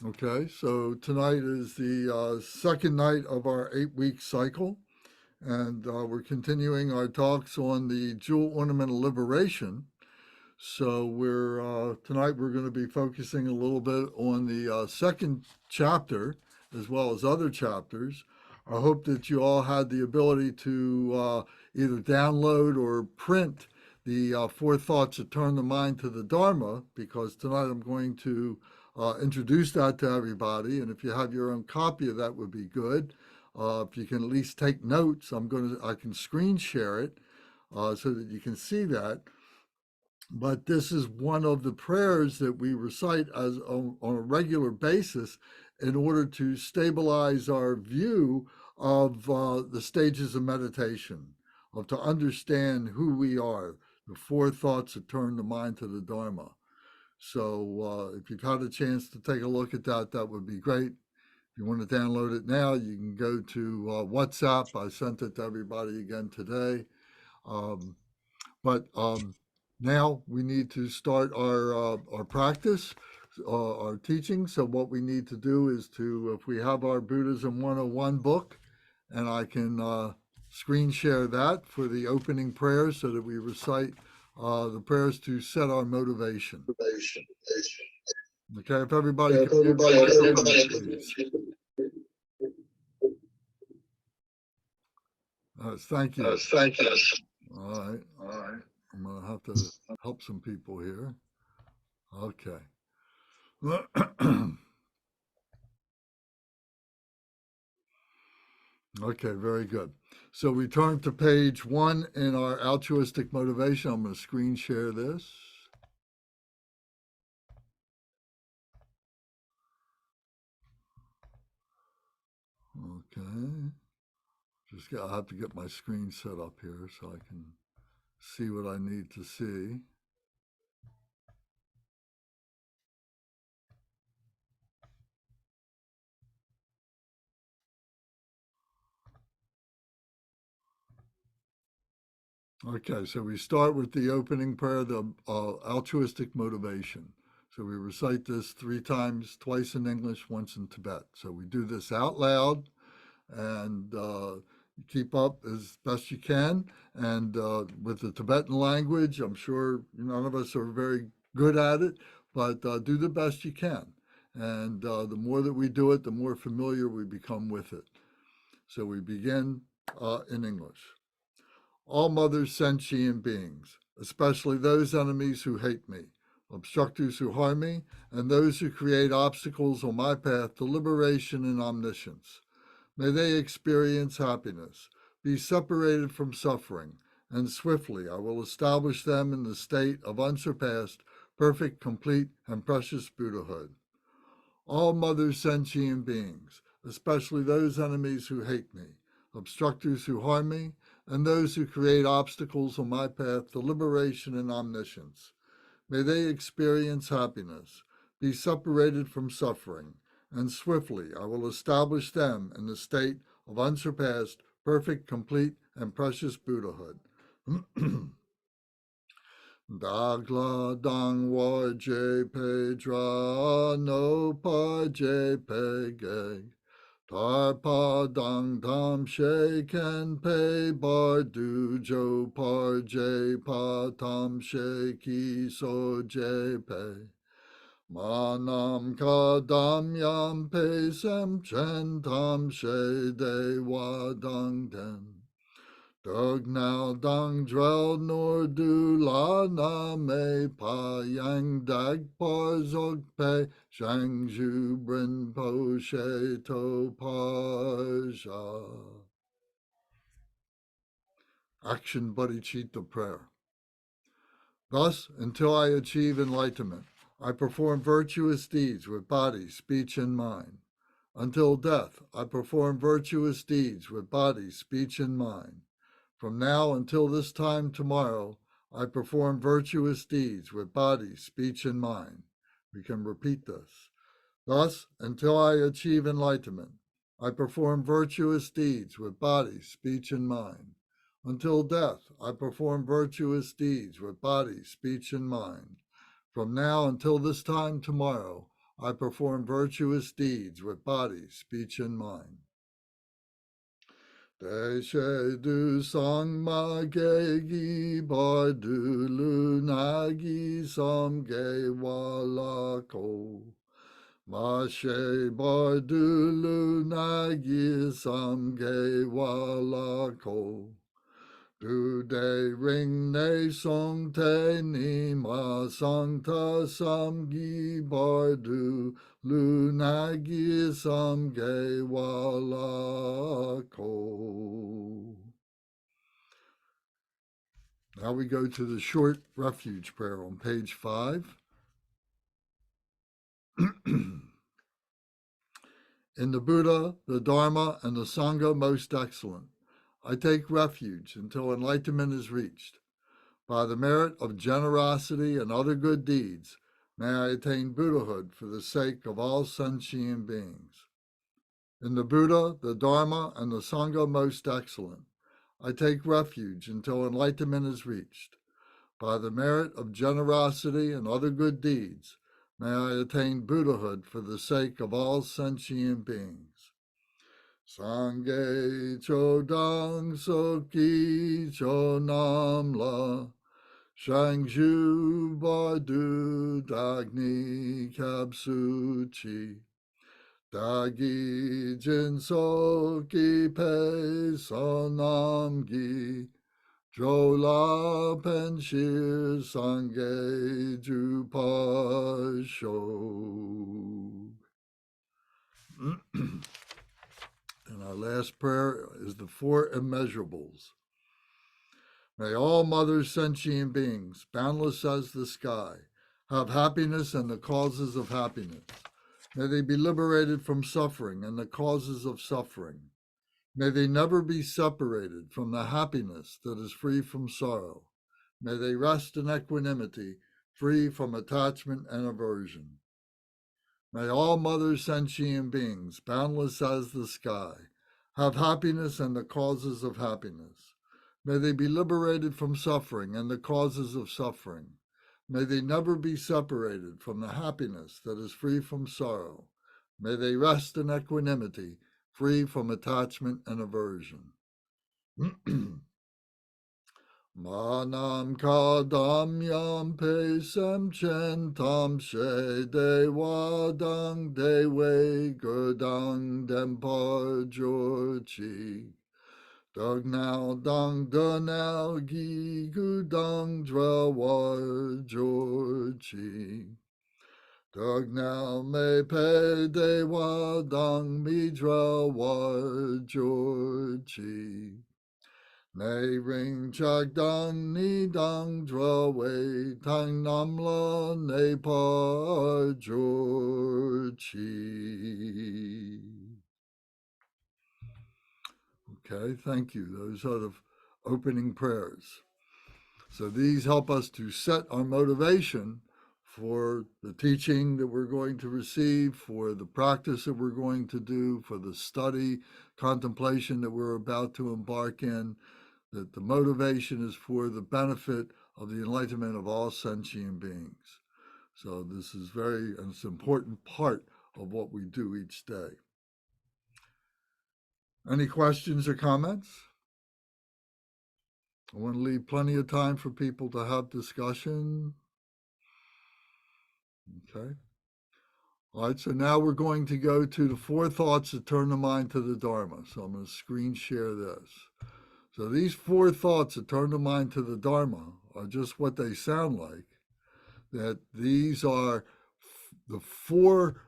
Okay, so tonight is the second night of our 8-week cycle, and we're continuing our talks on the jewel ornamental liberation. So we're tonight we're going to be focusing a little bit on the second chapter as well as other chapters. I hope that you all had the ability to either download or print the Four Thoughts that Turn the Mind to the Dharma, because tonight I'm going to introduce that to everybody. And if you have your own copy of that, would be good. If you can at least take notes, I can screen share it so that you can see that. But this is one of the prayers that we recite on a regular basis in order to stabilize our view of the stages of meditation, of to understand who we are, the four thoughts that turn the mind to the Dharma. So if you've had a chance to take a look at that, that would be great. If you want to download it now, you can go to WhatsApp. I sent it to everybody again today. Um, but now we need to start our practice, our teaching. So what we need to do is to, if we have our Buddhism 101 book, and I can screen share that for the opening prayers so that we recite the prayers to set our motivation. Okay, if everybody can mute their microphones, please. Thank you. All right. I'm going to have to help some people here. Okay. Okay, very good. So we turn to page 1 in our altruistic motivation. I'm going to screen share this. Okay. I have to get my screen set up here so I can see what I need to see. Okay, so we start with the opening prayer, the altruistic motivation. So we recite this 3 times, twice in English, once in Tibet. So we do this out loud and keep up as best you can. And with the Tibetan language, I'm sure none of us are very good at it, but do the best you can. And the more that we do it, the more familiar we become with it. So we begin in English. All mothers, sentient beings, especially those enemies who hate me, obstructors who harm me, and those who create obstacles on my path to liberation and omniscience. May they experience happiness, be separated from suffering, and swiftly I will establish them in the state of unsurpassed, perfect, complete, and precious Buddhahood. All mothers, sentient beings, especially those enemies who hate me, obstructors who harm me, and those who create obstacles on my path to liberation and omniscience. May they experience happiness, be separated from suffering, and swiftly I will establish them in the state of unsurpassed, perfect, complete, and precious Buddhahood. Dagla dang war je pe dra no pa je pe geg. Tar pa dang tam she ken pe bar du jo par je pa tam she ki so je pe. Manam ka dam yam pe sem chen tam she de wa dang den. Dog now dang drell nor du la na me pa yang dag par zog pe shang ju brin po she to pa sha. Action bodhicitta prayer. Thus, until I achieve enlightenment, I perform virtuous deeds with body, speech, and mind. Until death, I perform virtuous deeds with body, speech, and mind. From now until this time tomorrow, I perform virtuous deeds with body, speech, and mind. We can repeat this. Thus, until I achieve enlightenment, I perform virtuous deeds with body, speech, and mind. Until death, I perform virtuous deeds with body, speech, and mind. From now until this time tomorrow, I perform virtuous deeds with body, speech, and mind. Deshe du sang magegi bardu lunagi samge walako. Mashe bardu lunagi samge walako. Du de ring ne song te ni ma sang ta samgi bardu lunagi samge walako. Now we go to the short refuge prayer on page 5. In the Buddha, the Dharma, and the Sangha most excellent, I take refuge until enlightenment is reached. By the merit of generosity and other good deeds, may I attain Buddhahood for the sake of all sentient beings. In the Buddha, the Dharma, and the Sangha most excellent, I take refuge until enlightenment is reached. By the merit of generosity and other good deeds, may I attain Buddhahood for the sake of all sentient beings. Sangye chodang soki chonamla, Shangju bardu dagni kapsuchi, dagi jinsoki pe sonamgi, Jola penshir sange jupasho. And our last prayer is the four immeasurables. May all mothers, sentient beings, boundless as the sky, have happiness and the causes of happiness. May they be liberated from suffering and the causes of suffering. May they never be separated from the happiness that is free from sorrow. May they rest in equanimity, free from attachment and aversion. May all mothers, sentient beings, boundless as the sky, have happiness and the causes of happiness. May they be liberated from suffering and the causes of suffering. May they never be separated from the happiness that is free from sorrow. May they rest in equanimity, free from attachment and aversion. Manam kadam yam pesem centam she dewadang dewe gurdang dempar jorchi. Dug now dang dunal gi gudang drawar jorchi. Dug now me pe dewadang midra war jorchi. Nay ring chak dang ni dang drawe tang namla ne par jorchi. Okay, thank you. Those are the opening prayers. So these help us to set our motivation for the teaching that we're going to receive, for the practice that we're going to do, for the study, contemplation that we're about to embark in, that the motivation is for the benefit of the enlightenment of all sentient beings. So this is an important part of what we do each day. Any questions or comments? I want to leave plenty of time for people to have discussion. Okay. All right, so now we're going to go to the four thoughts that turn the mind to the Dharma. So I'm going to screen share this. So these four thoughts that turn the mind to the Dharma are just what they sound like. That these are the four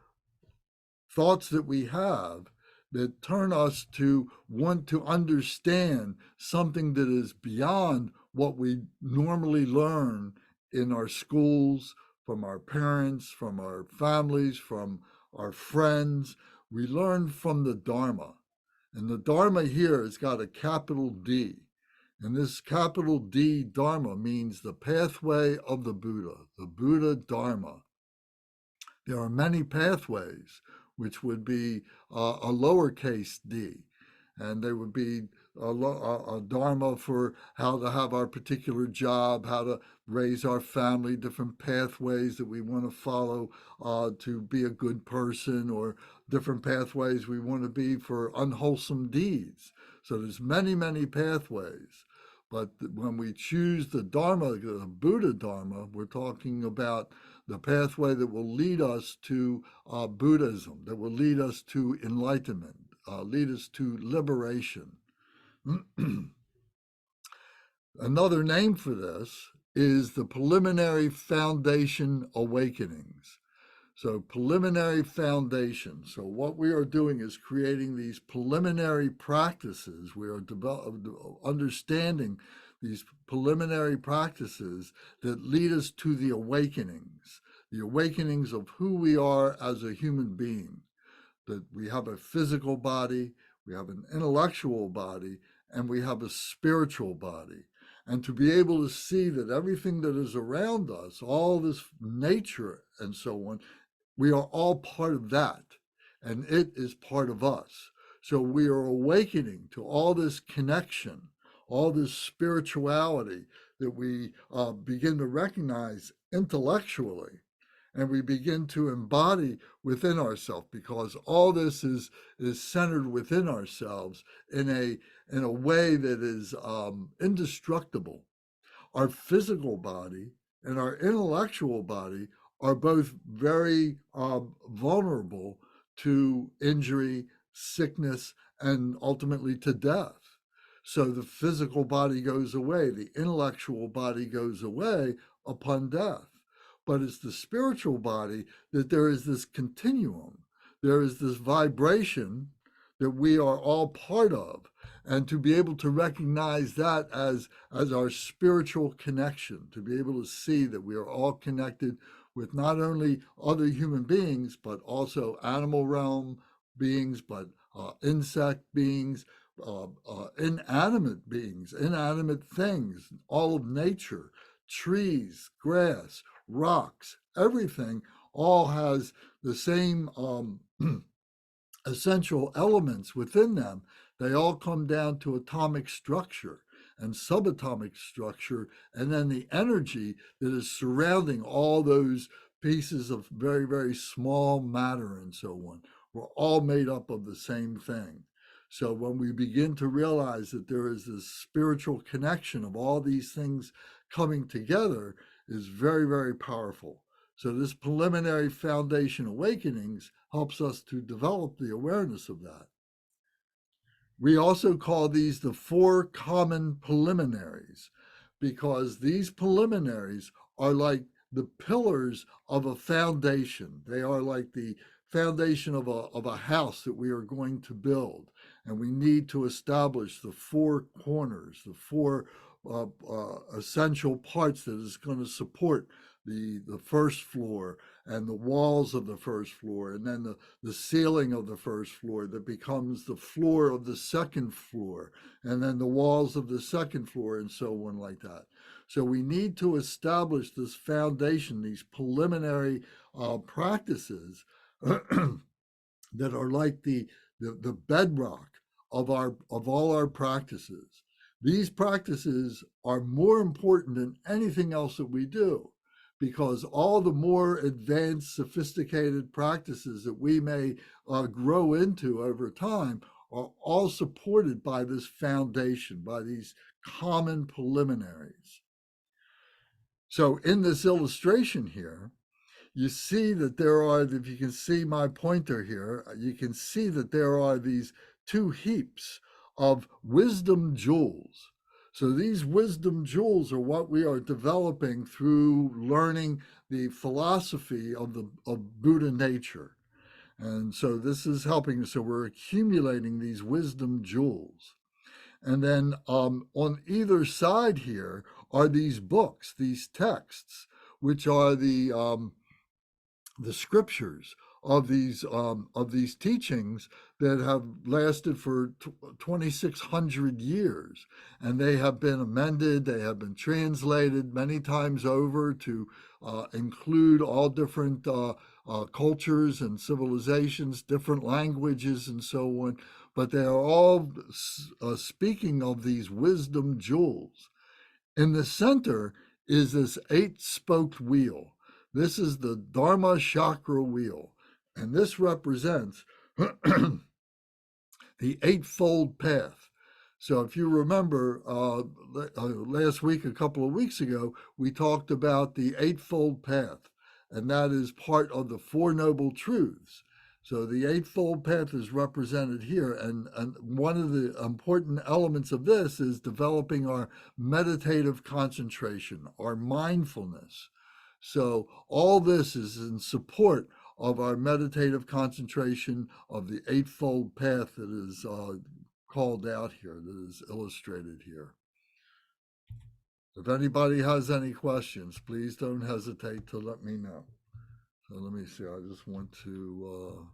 thoughts that we have that turn us to want to understand something that is beyond what we normally learn in our schools, from our parents, from our families, from our friends. We learn from the Dharma. And the Dharma here has got a capital D. And this capital D Dharma means the pathway of the Buddha Dharma. There are many pathways, which would be a lowercase d, and they would be a Dharma for how to have our particular job, how to raise our family, different pathways that we want to follow to be a good person, or different pathways we want to be for unwholesome deeds. So there's many, many pathways. But when we choose the Dharma, the Buddha Dharma, we're talking about the pathway that will lead us to Buddhism, that will lead us to enlightenment, lead us to liberation. Another name for this is the preliminary foundation awakenings. So, preliminary foundation. So, what we are doing is creating these preliminary practices. We are understanding these preliminary practices that lead us to the awakenings of who we are as a human being. That we have a physical body, we have an intellectual body, and we have a spiritual body. And to be able to see that everything that is around us, all this nature and so on, we are all part of that, and it is part of us. So we are awakening to all this connection, all this spirituality that we begin to recognize intellectually, and we begin to embody within ourselves, because all this is centered within ourselves in a way that is indestructible. Our physical body and our intellectual body are both very vulnerable to injury, sickness, and ultimately to death. So the physical body goes away, the intellectual body goes away upon death. But it's the spiritual body that there is this continuum, there is this vibration that we are all part of. And to be able to recognize that as our spiritual connection, to be able to see that we are all connected with not only other human beings, but also animal realm beings, but insect beings, inanimate beings, inanimate things, all of nature, trees, grass, rocks, everything all has the same essential elements within them. They all come down to atomic structure and subatomic structure, and then the energy that is surrounding all those pieces of very, very small matter and so on. We're all made up of the same thing. So when we begin to realize that there is this spiritual connection of all these things coming together, is very, very powerful. So this preliminary foundation awakenings helps us to develop the awareness of that. We also call these the four common preliminaries, because these preliminaries are like the pillars of a foundation. They are like the foundation of a house that we are going to build. And we need to establish the four corners, the four essential parts that is going to support the first floor, and the walls of the first floor, and then the ceiling of the first floor that becomes the floor of the second floor, and then the walls of the second floor, and so on, like that. So we need to establish this foundation, these preliminary practices that are like the bedrock of all our practices. These practices are more important than anything else that we do, because all the more advanced, sophisticated practices that we may grow into over time are all supported by this foundation, by these common preliminaries. So in this illustration here, you see that there are, if you can see my pointer here, you can see that there are these two heaps of wisdom jewels. So these wisdom jewels are what we are developing through learning the philosophy of Buddha nature. And so this is helping. So we're accumulating these wisdom jewels. And then on either side here are these books, these texts, which are the scriptures of these teachings that have lasted for 2,600 years, and they have been amended, they have been translated many times over to include all different cultures and civilizations, different languages, and so on. but they are all speaking of these wisdom jewels. In the center is this 8-spoked wheel. This is the Dharma chakra wheel, and this represents the Eightfold Path. So, if you remember last week, a couple of weeks ago, we talked about the Eightfold Path, and that is part of the Four Noble Truths. So, the Eightfold Path is represented here, and one of the important elements of this is developing our meditative concentration, our mindfulness. So, all this is in support of our meditative concentration of the Eightfold Path that is called out here, that is illustrated here. If anybody has any questions, please don't hesitate to let me know. So let me see, I just want to,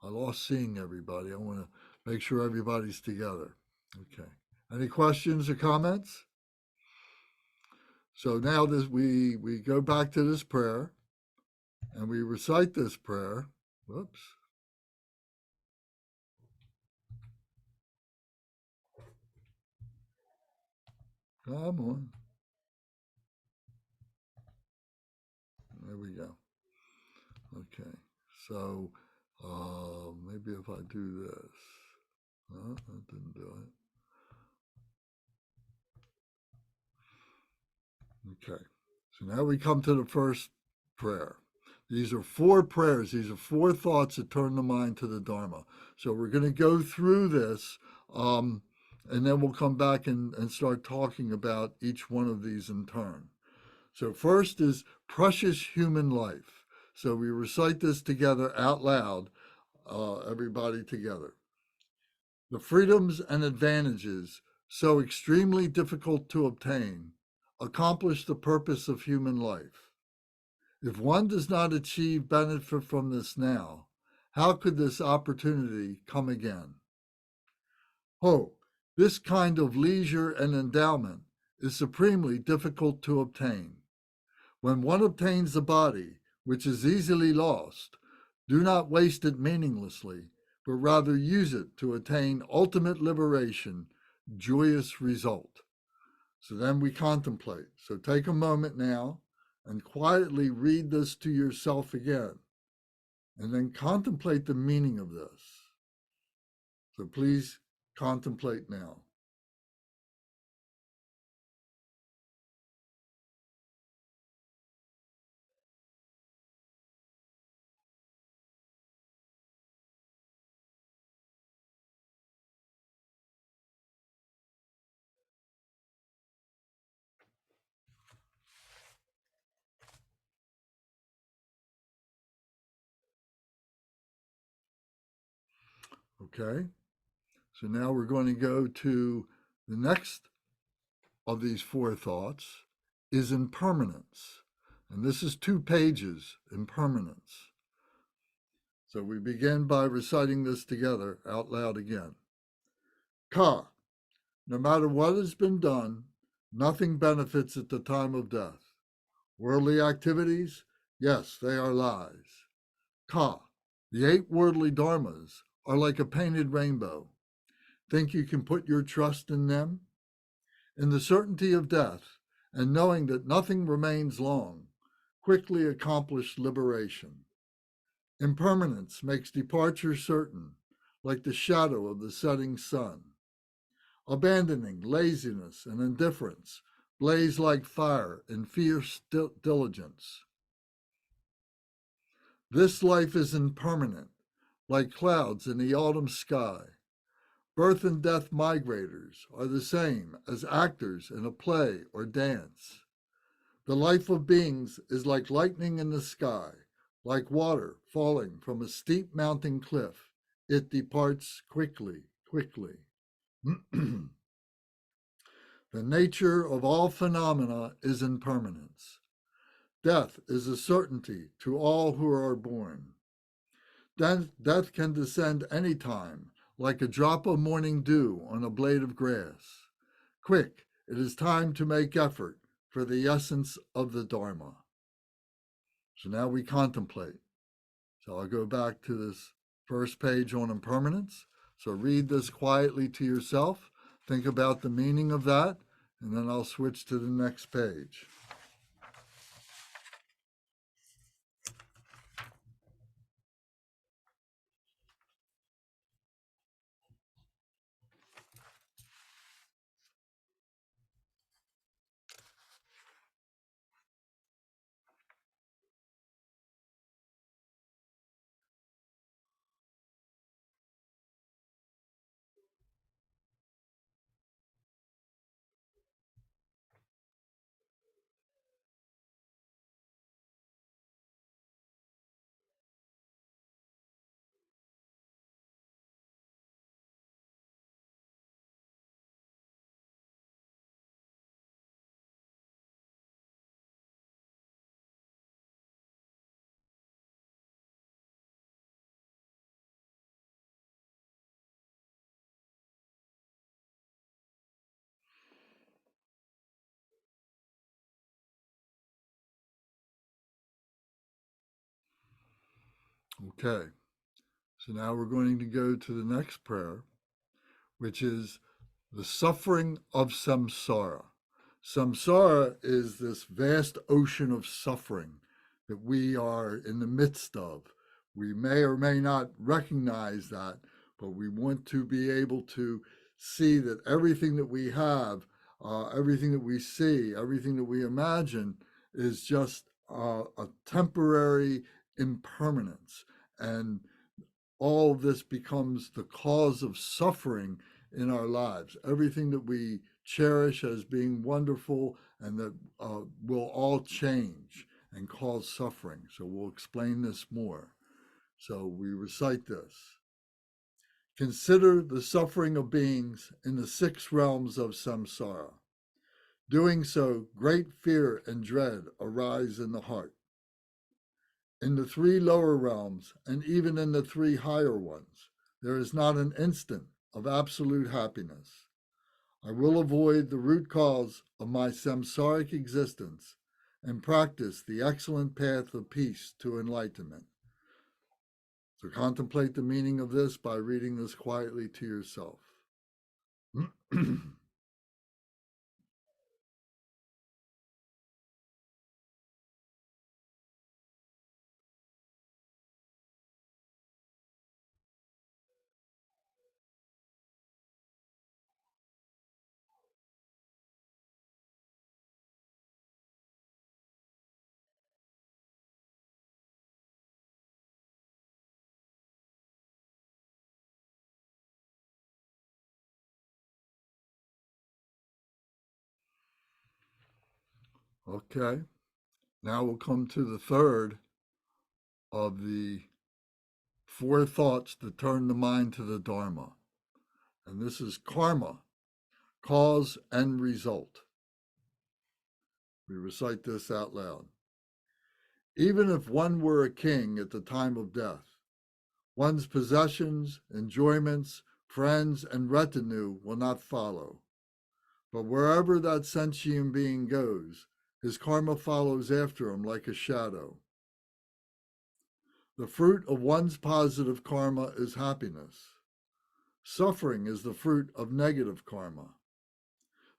I lost seeing everybody. I want to make sure everybody's together. Okay. Any questions or comments? So now we go back to this prayer and we recite this prayer. Whoops. Come on. There we go. Okay. So maybe if I do this. No, that didn't do it. Okay. So now we come to the first prayer. These are 4 prayers. These are 4 thoughts that turn the mind to the Dharma. So we're going to go through this, and then we'll come back and start talking about each one of these in turn. So first is precious human life. So we recite this together out loud, everybody together. The freedoms and advantages, so extremely difficult to obtain, accomplish the purpose of human life. If one does not achieve benefit from this now, how could this opportunity come again? Oh, this kind of leisure and endowment is supremely difficult to obtain. When one obtains the body, which is easily lost, do not waste it meaninglessly, but rather use it to attain ultimate liberation, joyous result. So then we contemplate. So take a moment now and quietly read this to yourself again, and then contemplate the meaning of this. So please contemplate now. Okay, so now we're going to go to the next of these 4 thoughts is impermanence. And this is 2 pages, impermanence. So we begin by reciting this together out loud again. Ka, no matter what has been done, nothing benefits at the time of death. Worldly activities, yes, they are lies. Ka, the 8 worldly dharmas are like a painted rainbow. Think you can put your trust in them? In the certainty of death, and knowing that nothing remains long, quickly accomplish liberation. Impermanence makes departure certain, like the shadow of the setting sun. Abandoning laziness and indifference, blaze like fire in fierce diligence. This life is impermanent, like clouds in the autumn sky. Birth and death migrators are the same as actors in a play or dance. The life of beings is like lightning in the sky, like water falling from a steep mountain cliff. It departs quickly, quickly. The nature of all phenomena is impermanence. Death is a certainty to all who are born. Death can descend any time, like a drop of morning dew on a blade of grass. Quick, it is time to make effort for the essence of the Dharma. So now we contemplate. So I'll go back to this First page on impermanence. So read this quietly to yourself. Think about the meaning of that, and then I'll switch to the next page. Okay, so now we're going to go to the next prayer, which is the suffering of samsara. Samsara is this vast ocean of suffering that we are in the midst of. We may or may not recognize that, but we want to be able to see that everything that we have, everything that we see, everything that we imagine is just a temporary impermanence. And all of this becomes the cause of suffering in our lives. Everything that we cherish as being wonderful and that will all change and cause suffering. So we'll explain this more. So we recite this. Consider the suffering of beings in the 6 realms of samsara. Doing so, great fear and dread arise in the heart. In the 3 lower realms, and even in the 3 higher ones, there is not an instant of absolute happiness. I will avoid the root cause of my samsaric existence and practice the excellent path of peace to enlightenment. So contemplate the meaning of this by reading this quietly to yourself. Okay, now we'll come to the third of the 4 thoughts that turn the mind to the Dharma. And this is karma, cause and result. We recite this out loud. Even if one were a king at the time of death, one's possessions, enjoyments, friends, and retinue will not follow. But wherever that sentient being goes, his karma follows after him like a shadow. The fruit of one's positive karma is happiness. Suffering is the fruit of negative karma.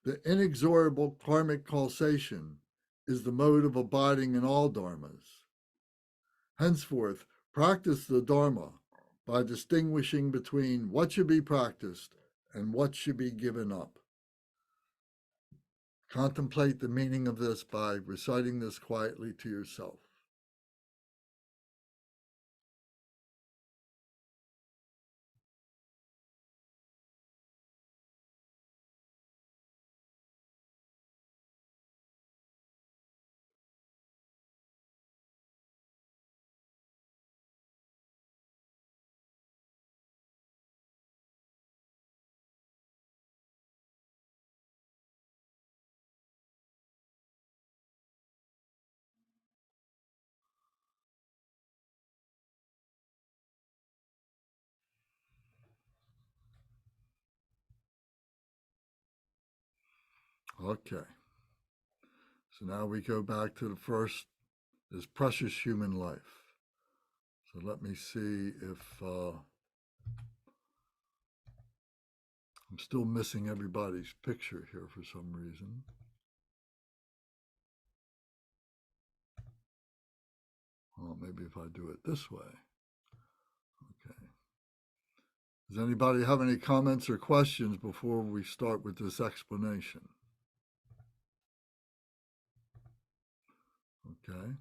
The inexorable karmic causation is the mode of abiding in all dharmas. Henceforth, practice the Dharma by distinguishing between what should be practiced and what should be given up. Contemplate the meaning of this by reciting this quietly to yourself. Okay. So now we go back to the first, this precious human life. So let me see if I'm still missing everybody's picture here for some reason. Well, maybe if I do it this way. Okay. Does anybody have any comments or questions before we start with this explanation? Okay.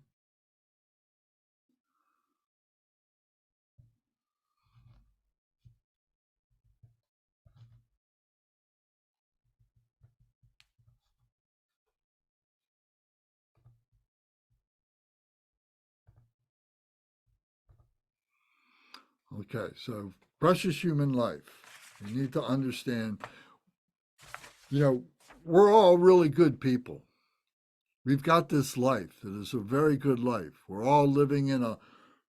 Okay, so precious human life. You need to understand, we're all really good people. We've got this life that is a very good life. We're all living in a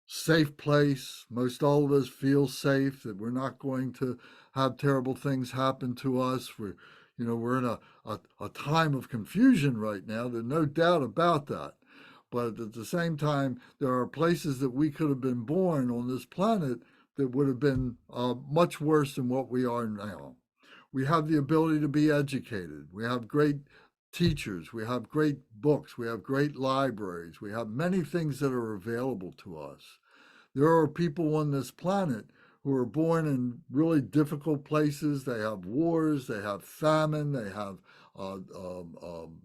safe place. Most all of us feel safe that we're not going to have terrible things happen to us. We're in a time of confusion right now. There's no doubt about that. But at the same time, there are places that we could have been born on this planet that would have been much worse than what we are now. We have the ability to be educated. We have great teachers. We have great books. We have great libraries. We have many things that are available to us. There are people on this planet who are born in really difficult places. They have wars. They have famine. Uh, um, um,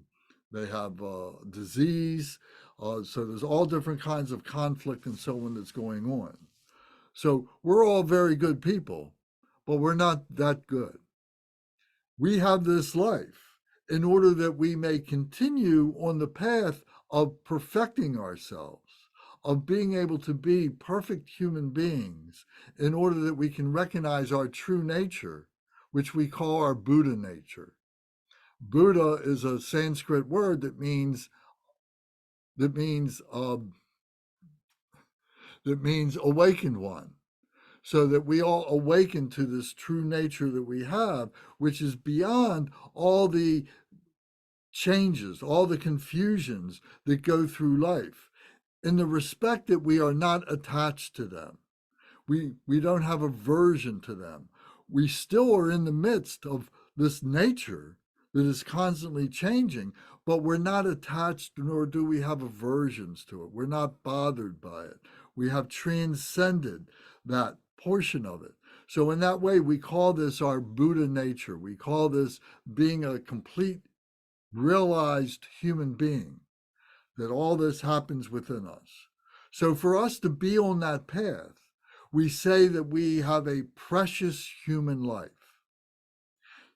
they have disease. So there's all different kinds of conflict and so on that's going on. So we're all very good people, but we're not that good. We have this life in order that we may continue on the path of perfecting ourselves, of being able to be perfect human beings, in order that we can recognize our true nature, which we call our Buddha nature. Buddha is a Sanskrit word that means awakened one, so that we all awaken to this true nature that we have, which is beyond all the changes, all the confusions that go through life, in the respect that we are not attached to them. We don't have aversion to them. We still are in the midst of this nature that is constantly changing, but we're not attached, nor do we have aversions to it. We're not bothered by it. We have transcended that portion of it. So, in that way, we call this our Buddha nature. We call this being a complete, realized human being, that all this happens within us. So, for us to be on that path, we say that we have a precious human life.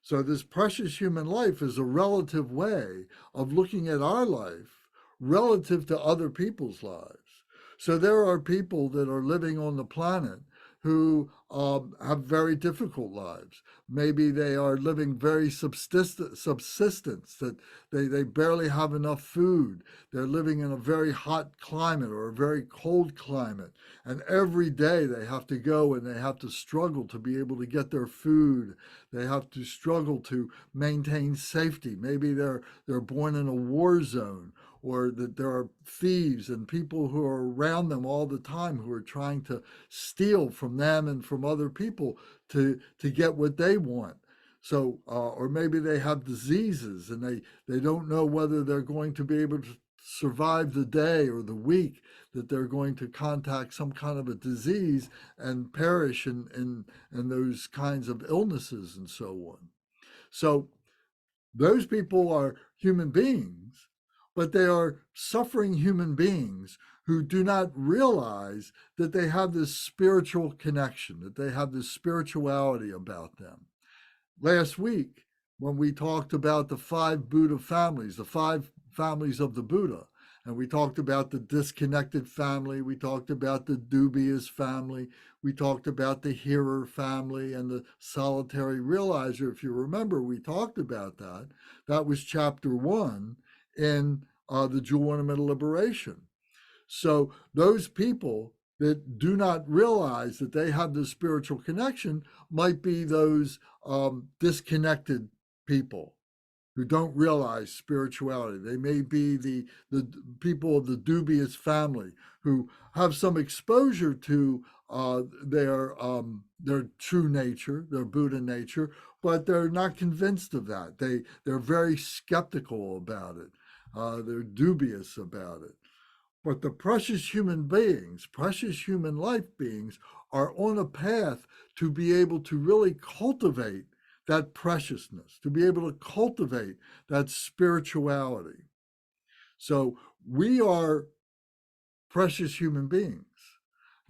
So, this precious human life is a relative way of looking at our life relative to other people's lives. So, there are people that are living on the planet who have very difficult lives. Maybe they are living very subsistence, that they barely have enough food. They're living in a very hot climate or a very cold climate. And every day they have to go and they have to struggle to be able to get their food. They have to struggle to maintain safety. Maybe they're born in a war zone, or that there are thieves and people who are around them all the time who are trying to steal from them and from other people to get what they want. So, or maybe they have diseases and they don't know whether they're going to be able to survive the day or the week, that they're going to contact some kind of a disease and perish in those kinds of illnesses and so on. So those people are human beings, but they are suffering human beings who do not realize that they have this spiritual connection, that they have this spirituality about them. Last week, when we talked about the five Buddha families, the five families of the Buddha, and we talked about the disconnected family, we talked about the dubious family, we talked about the hearer family and the solitary realizer. If you remember, we talked about that. That was chapter 1 in the Jewel Ornamental Liberation. So those people that do not realize that they have this spiritual connection might be those disconnected people who don't realize spirituality. They may be the people of the dubious family who have some exposure to their true nature, their Buddha nature, but they're not convinced of that. They're very skeptical about it. They're dubious about it. But the precious human beings, precious human life beings, are on a path to be able to really cultivate that preciousness, to be able to cultivate that spirituality. So we are precious human beings.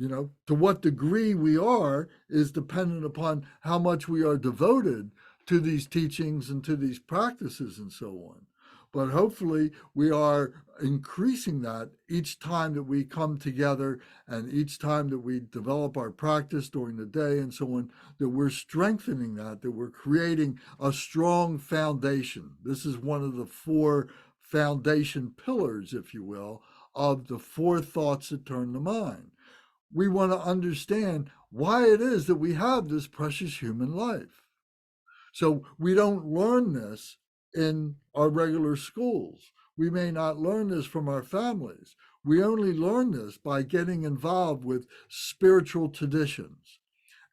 To what degree we are is dependent upon how much we are devoted to these teachings and to these practices and so on. But hopefully, we are increasing that each time that we come together and each time that we develop our practice during the day and so on, that we're strengthening that we're creating a strong foundation. This is one of the four foundation pillars, if you will, of the four thoughts that turn the mind. We want to understand why it is that we have this precious human life. So we don't learn this in our regular schools. We may not learn this from our families. We only learn this by getting involved with spiritual traditions.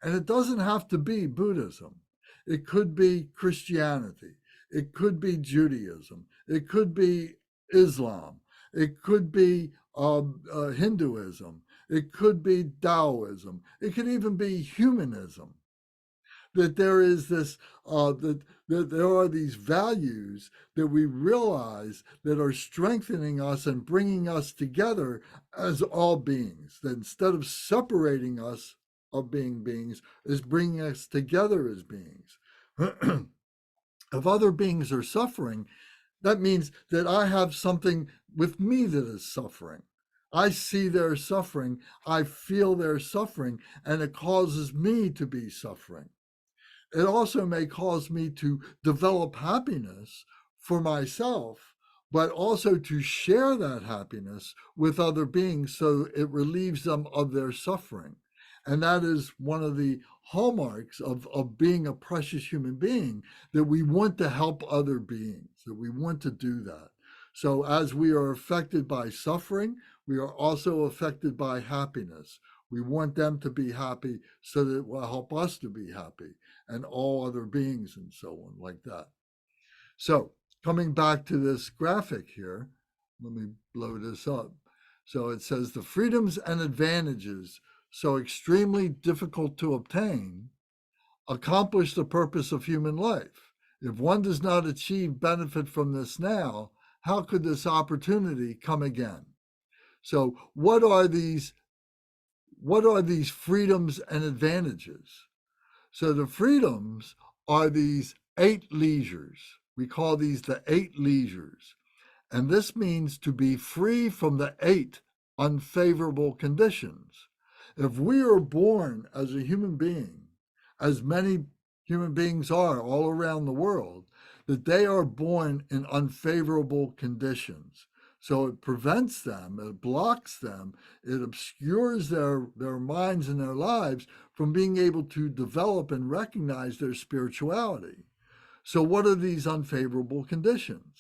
And it doesn't have to be Buddhism. It could be Christianity. It could be Judaism. It could be Islam. It could be Hinduism. It could be Taoism. It could even be humanism. That there is this, that there are these values that we realize that are strengthening us and bringing us together as all beings. That instead of separating us of being beings, is bringing us together as beings. If other beings are suffering, that means that I have something with me that is suffering. I see their suffering, I feel their suffering, and it causes me to be suffering. It also may cause me to develop happiness for myself, but also to share that happiness with other beings so it relieves them of their suffering. And that is one of the hallmarks of being a precious human being, that we want to help other beings, that we want to do that. So as we are affected by suffering, we are also affected by happiness. We want them to be happy so that it will help us to be happy and all other beings and so on, like that. So coming back to this graphic here, let me blow this up. So it says the freedoms and advantages so extremely difficult to obtain accomplish the purpose of human life. If one does not achieve benefit from this now, how could this opportunity come again? So what are these freedoms and advantages? So the freedoms are these 8 leisures. We call these the 8 leisures. And this means to be free from the 8 unfavorable conditions. If we are born as a human being, as many human beings are all around the world, that they are born in unfavorable conditions. So it prevents them, it blocks them, it obscures their minds and their lives from being able to develop and recognize their spirituality. So what are these unfavorable conditions?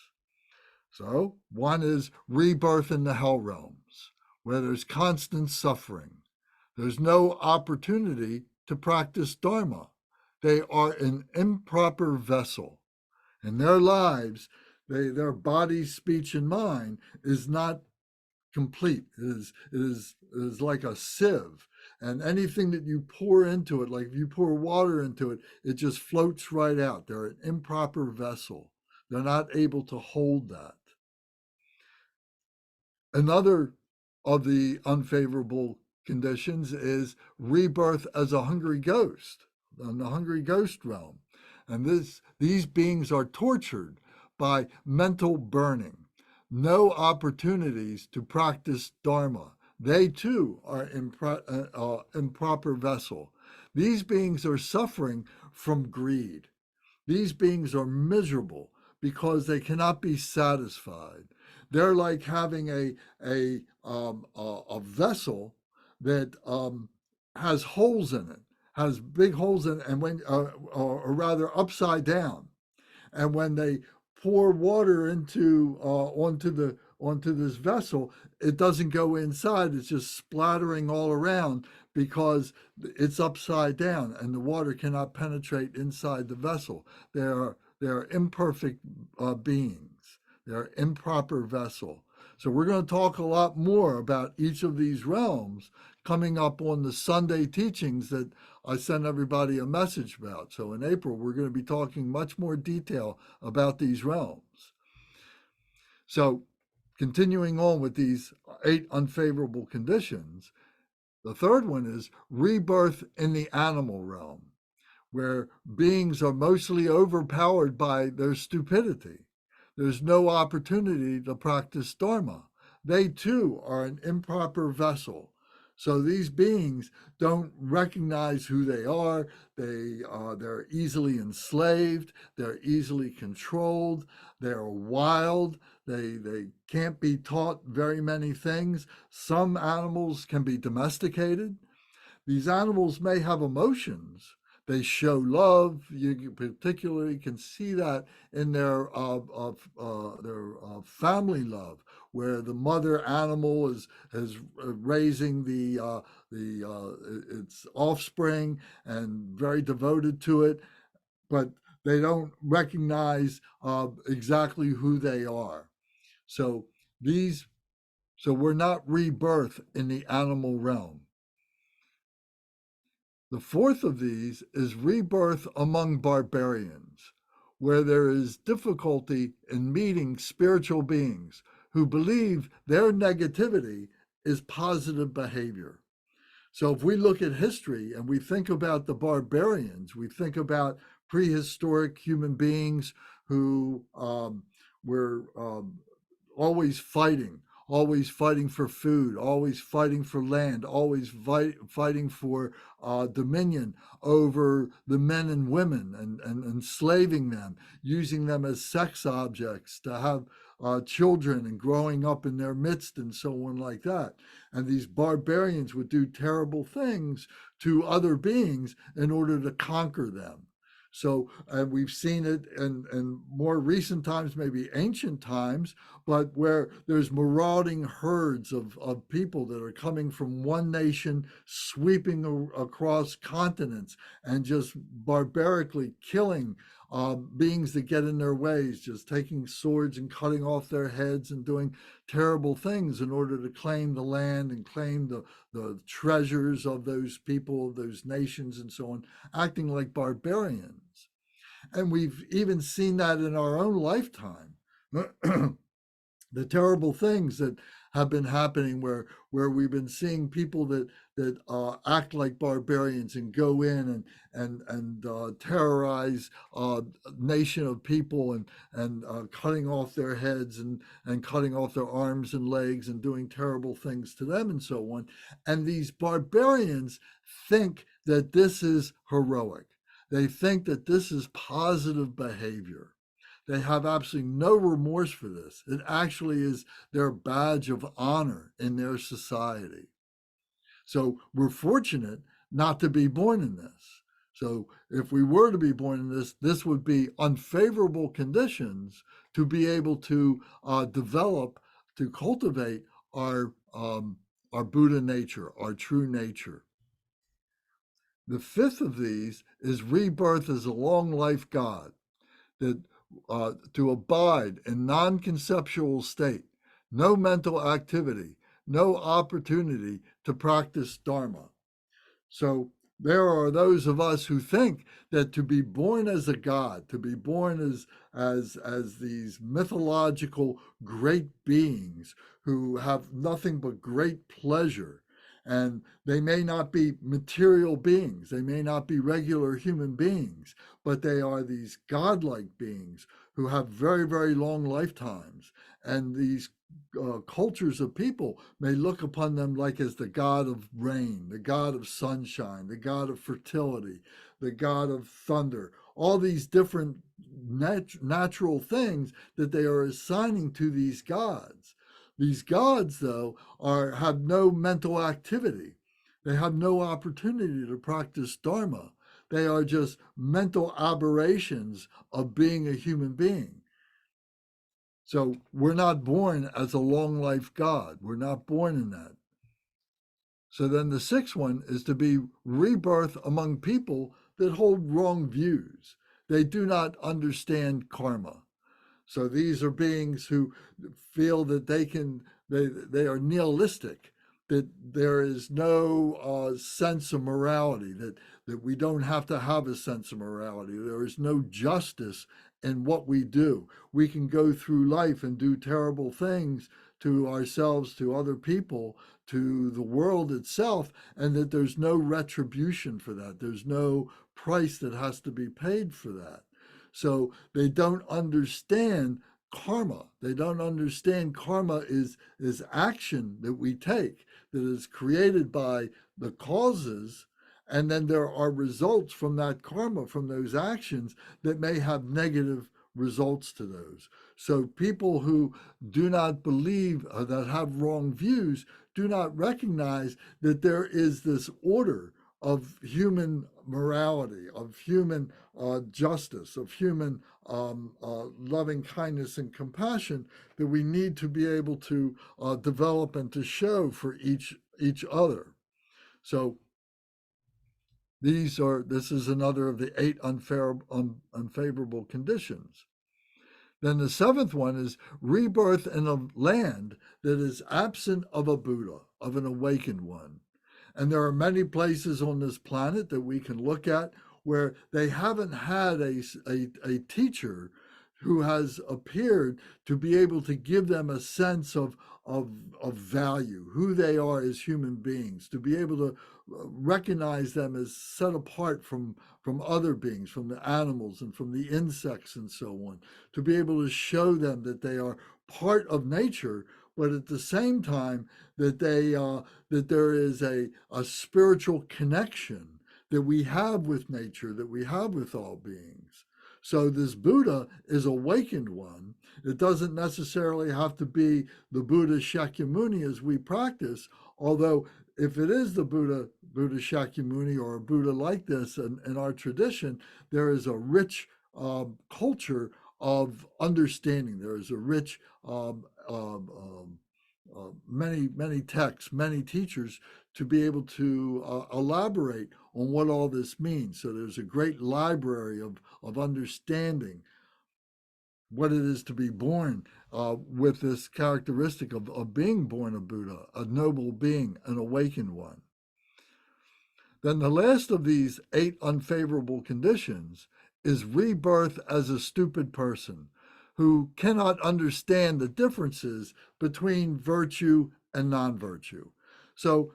So one is rebirth in the hell realms, where there's constant suffering. There's no opportunity to practice Dharma. They are an improper vessel. In their lives, their body, speech, and mind is not complete. It is like a sieve. And anything that you pour into it, like if you pour water into it, it just floats right out. They're an improper vessel. They're not able to hold that. Another of the unfavorable conditions is rebirth as a hungry ghost in the hungry ghost realm. And these beings are tortured by mental burning, no opportunities to practice Dharma. They too are improper vessel. These beings are suffering from greed. These beings are miserable because they cannot be satisfied. They're like having a vessel that has holes in it, has big holes in it, and when or rather upside down. And when they pour water into onto this vessel, it doesn't go inside. It's just splattering all around because it's upside down, and the water cannot penetrate inside the vessel. They are imperfect beings. They're improper vessel. So we're going to talk a lot more about each of these realms coming up on the Sunday teachings that I sent everybody a message about. So in April, we're going to be talking much more detail about these realms. So continuing on with these 8 unfavorable conditions, the third one is rebirth in the animal realm, where beings are mostly overpowered by their stupidity. There's no opportunity to practice Dharma. They too are an improper vessel. So these beings don't recognize who they are. They're easily enslaved. They're easily controlled. They're wild. They can't be taught very many things. Some animals can be domesticated. These animals may have emotions. They show love. You particularly can see that in their family love, where the mother animal is raising its offspring and very devoted to it, but they don't recognize exactly who they are. So these, so we're not rebirth in the animal realm. The fourth of these is rebirth among barbarians, where there is difficulty in meeting spiritual beings who believe their negativity is positive behavior. So if we look at history and we think about the barbarians, we think about prehistoric human beings who were always fighting for food, always fighting for land, always fighting for dominion over the men and women and enslaving them, using them as sex objects to have children and growing up in their midst and so on like that. And these barbarians would do terrible things to other beings in order to conquer them. So we've seen it in more recent times, maybe ancient times, but where there's marauding herds of people that are coming from one nation, sweeping across continents and just barbarically killing beings that get in their ways, just taking swords and cutting off their heads and doing terrible things in order to claim the land and claim the treasures of those people, of those nations, and so on, acting like barbarians. And we've even seen that in our own lifetime. The terrible things that have been happening where we've been seeing people that act like barbarians and go in and terrorize a nation of people and cutting off their heads and cutting off their arms and legs and doing terrible things to them and so on. And these barbarians think that this is heroic. They think that this is positive behavior. They have absolutely no remorse for this. It actually is their badge of honor in their society. So we're fortunate not to be born in this. So if we were to be born in this, this would be unfavorable conditions to be able to develop, to cultivate our Buddha nature, our true nature. The fifth of these is rebirth as a long life God, that to abide in non-conceptual state, no mental activity, no opportunity to practice Dharma. So there are those of us who think that to be born as a god, to be born as these mythological great beings who have nothing but great pleasure, and they may not be material beings, they may not be regular human beings, but they are these godlike beings who have very, very long lifetimes. And these cultures of people may look upon them like as the god of rain, the god of sunshine, the god of fertility, the god of thunder, all these different natural things that they are assigning to these gods. These gods, though, have no mental activity. They have no opportunity to practice Dharma. They are just mental aberrations of being a human being. So we're not born as a long life God. We're not born in that. So then the sixth one is to be rebirth among people that hold wrong views. They do not understand karma. So these are beings who feel that they are nihilistic, that there is no sense of morality, that we don't have to have a sense of morality. There is no justice in what we do. We can go through life and do terrible things to ourselves, to other people, to the world itself, and that there's no retribution for that. There's no price that has to be paid for that. So they don't understand karma. They don't understand karma is action that we take that is created by the causes, and then there are results from that karma, from those actions that may have negative results to those. So people who do not believe that have wrong views do not recognize that there is this order of human morality, of human justice, of human loving kindness and compassion that we need to be able to develop and to show for each other. So this is another of the eight unfavorable conditions. Then the seventh one is rebirth in a land that is absent of a Buddha, of an awakened one. And there are many places on this planet that we can look at where they haven't had a teacher who has appeared to be able to give them a sense of value, who they are as human beings, to be able to recognize them as set apart from other beings, from the animals and from the insects and so on, to be able to show them that they are part of nature, but at the same time that that there is a spiritual connection that we have with nature, that we have with all beings. So this Buddha is awakened one. It doesn't necessarily have to be the Buddha Shakyamuni as we practice, although if it is the Buddha Shakyamuni or a Buddha like this in our tradition, there is a rich culture of understanding. There is a rich many texts, many teachers to be able to elaborate on what all this means. So there's a great library of understanding what it is to be born with this characteristic of being born a Buddha, a noble being, an awakened one. Then the last of these eight unfavorable conditions is rebirth as a stupid person who cannot understand the differences between virtue and non-virtue. So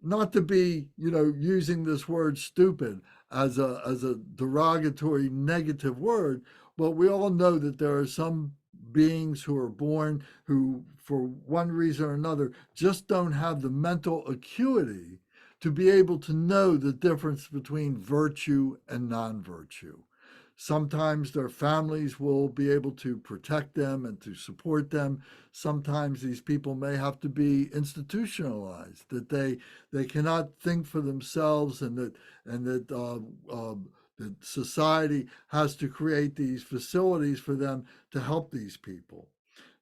not to be, using this word stupid as a derogatory negative word, but we all know that there are some beings who are born who, for one reason or another, just don't have the mental acuity to be able to know the difference between virtue and non-virtue. Sometimes their families will be able to protect them and to support them. Sometimes these people may have to be institutionalized, that they cannot think for themselves, and that society has to create these facilities for them to help these people.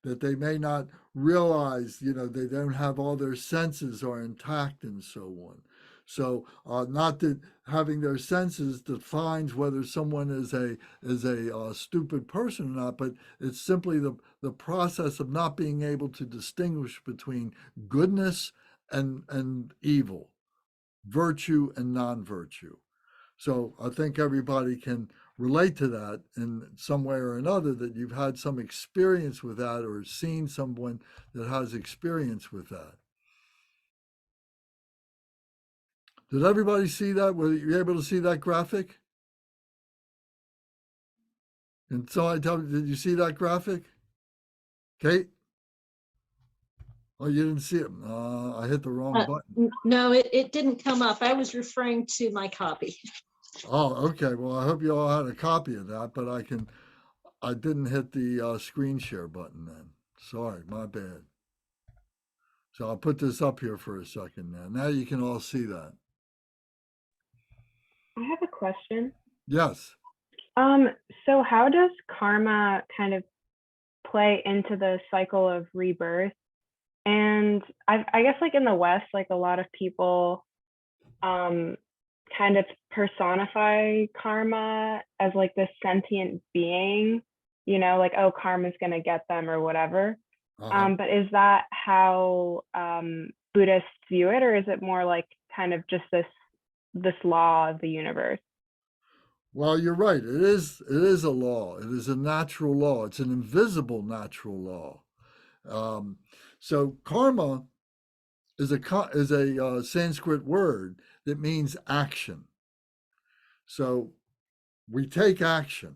That they may not realize, they don't have all their senses are intact and so on. So, not that having their senses defines whether someone is a stupid person or not, but it's simply the process of not being able to distinguish between goodness and evil, virtue and non-virtue. So I think everybody can relate to that in some way or another, that you've had some experience with that or seen someone that has experience with that. Did everybody see that? Were you able to see that graphic? And so I tell you, did you see that graphic? Kate? Oh, you didn't see it. I hit the wrong button. No, it didn't come up. I was referring to my copy. Oh, okay. Well, I hope you all had a copy of that, but I didn't hit the screen share button then. Sorry, my bad. So I'll put this up here for a second now. Now you can all see that. I have a question. Yes. So how does karma kind of play into the cycle of rebirth. And I guess like in the West, like a lot of people um, kind of personify karma as like this sentient being, like, oh, karma's going to get them or whatever. Uh-huh. But is that how Buddhists view it, or is it more like kind of just this law of the universe? Well, you're right. It is a law. It is a natural law. It's an invisible natural law. Um, so karma is a Sanskrit word that means action. So we take action,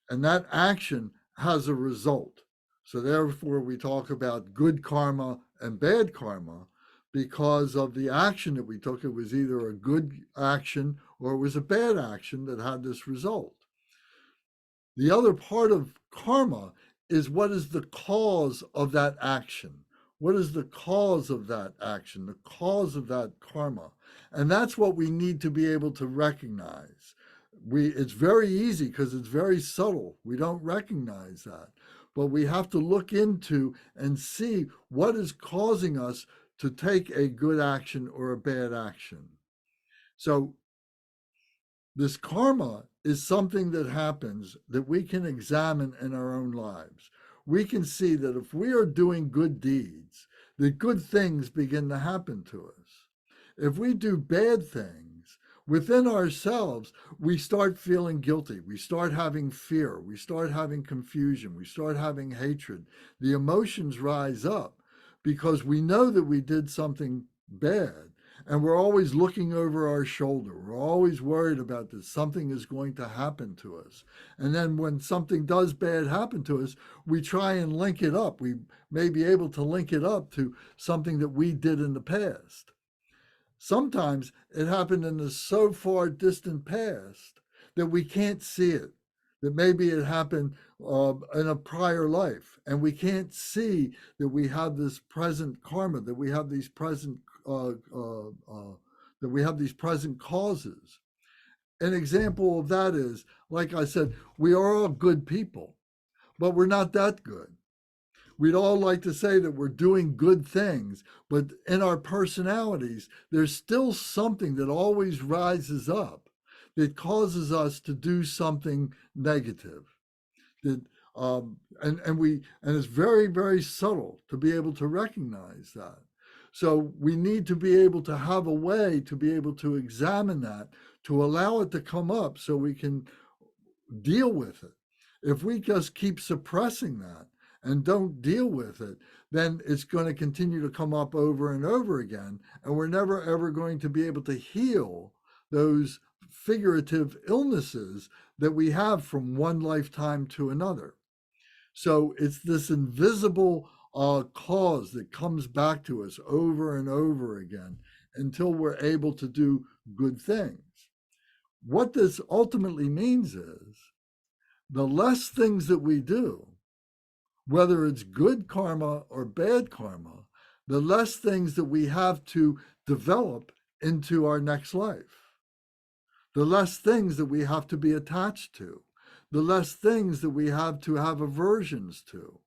and that action has a result. So therefore, we talk about good karma and bad karma because of the action that we took. It was either a good action or it was a bad action that had this result. The other part of karma is what is the cause of that action? What is the cause of that action, the cause of that karma? And that's what we need to be able to recognize. It's very easy because it's very subtle. We don't recognize that. But we have to look into and see what is causing us to take a good action or a bad action. So this karma is something that happens that we can examine in our own lives. We can see that if we are doing good deeds, that good things begin to happen to us. If we do bad things within ourselves, we start feeling guilty. We start having fear. We start having confusion. We start having hatred. The emotions rise up because we know that we did something bad, and we're always looking over our shoulder. We're always worried about this. Something is going to happen to us. And then when something does bad happen to us, we try and link it up. We may be able to link it up to something that we did in the past. Sometimes it happened in the so far distant past that we can't see it, that maybe it happened in a prior life, and we can't see that we have this present karma, that we have these present causes. An example of that is, like I said, we are all good people, but we're not that good. We'd all like to say that we're doing good things, but in our personalities, there's still something that always rises up that causes us to do something negative. That and it's very, very subtle to be able to recognize that. So we need to be able to have a way to be able to examine that, to allow it to come up so we can deal with it. If we just keep suppressing that and don't deal with it, then it's going to continue to come up over and over again. And we're never, ever going to be able to heal those figurative illnesses that we have from one lifetime to another. So it's this invisible cause that comes back to us over and over again until we're able to do good things. What this ultimately means is the less things that we do, whether it's good karma or bad karma, the less things that we have to develop into our next life, the less things that we have to be attached to, the less things that we have to have aversions to.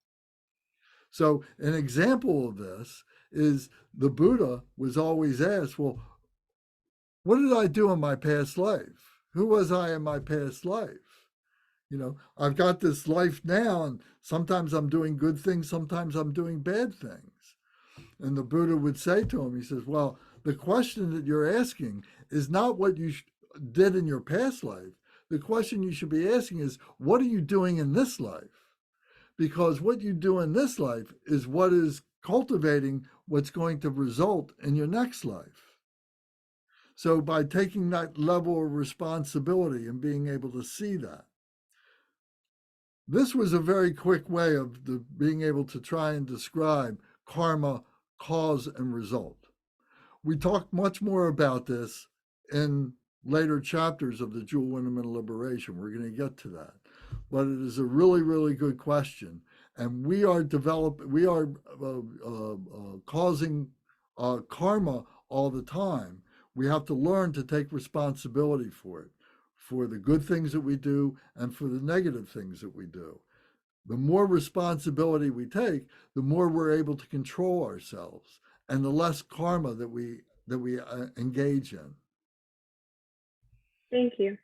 So, an example of this is the Buddha was always asked, well, what did I do in my past life? Who was I in my past life? I've got this life now, and sometimes I'm doing good things, sometimes I'm doing bad things. And the Buddha would say to him, he says, well, the question that you're asking is not what you did in your past life. The question you should be asking is, what are you doing in this life? Because what you do in this life is what is cultivating what's going to result in your next life. So by taking that level of responsibility and being able to see that, this was a very quick way of being able to try and describe karma, cause, and result. We talk much more about this in later chapters of the Jewel Ornamental Liberation. We're going to get to that. But it is a really, really good question. And we are causing karma all the time. We have to learn to take responsibility for it, for the good things that we do and for the negative things that we do. The more responsibility we take, the more we're able to control ourselves, and the less karma that we engage in. Thank you.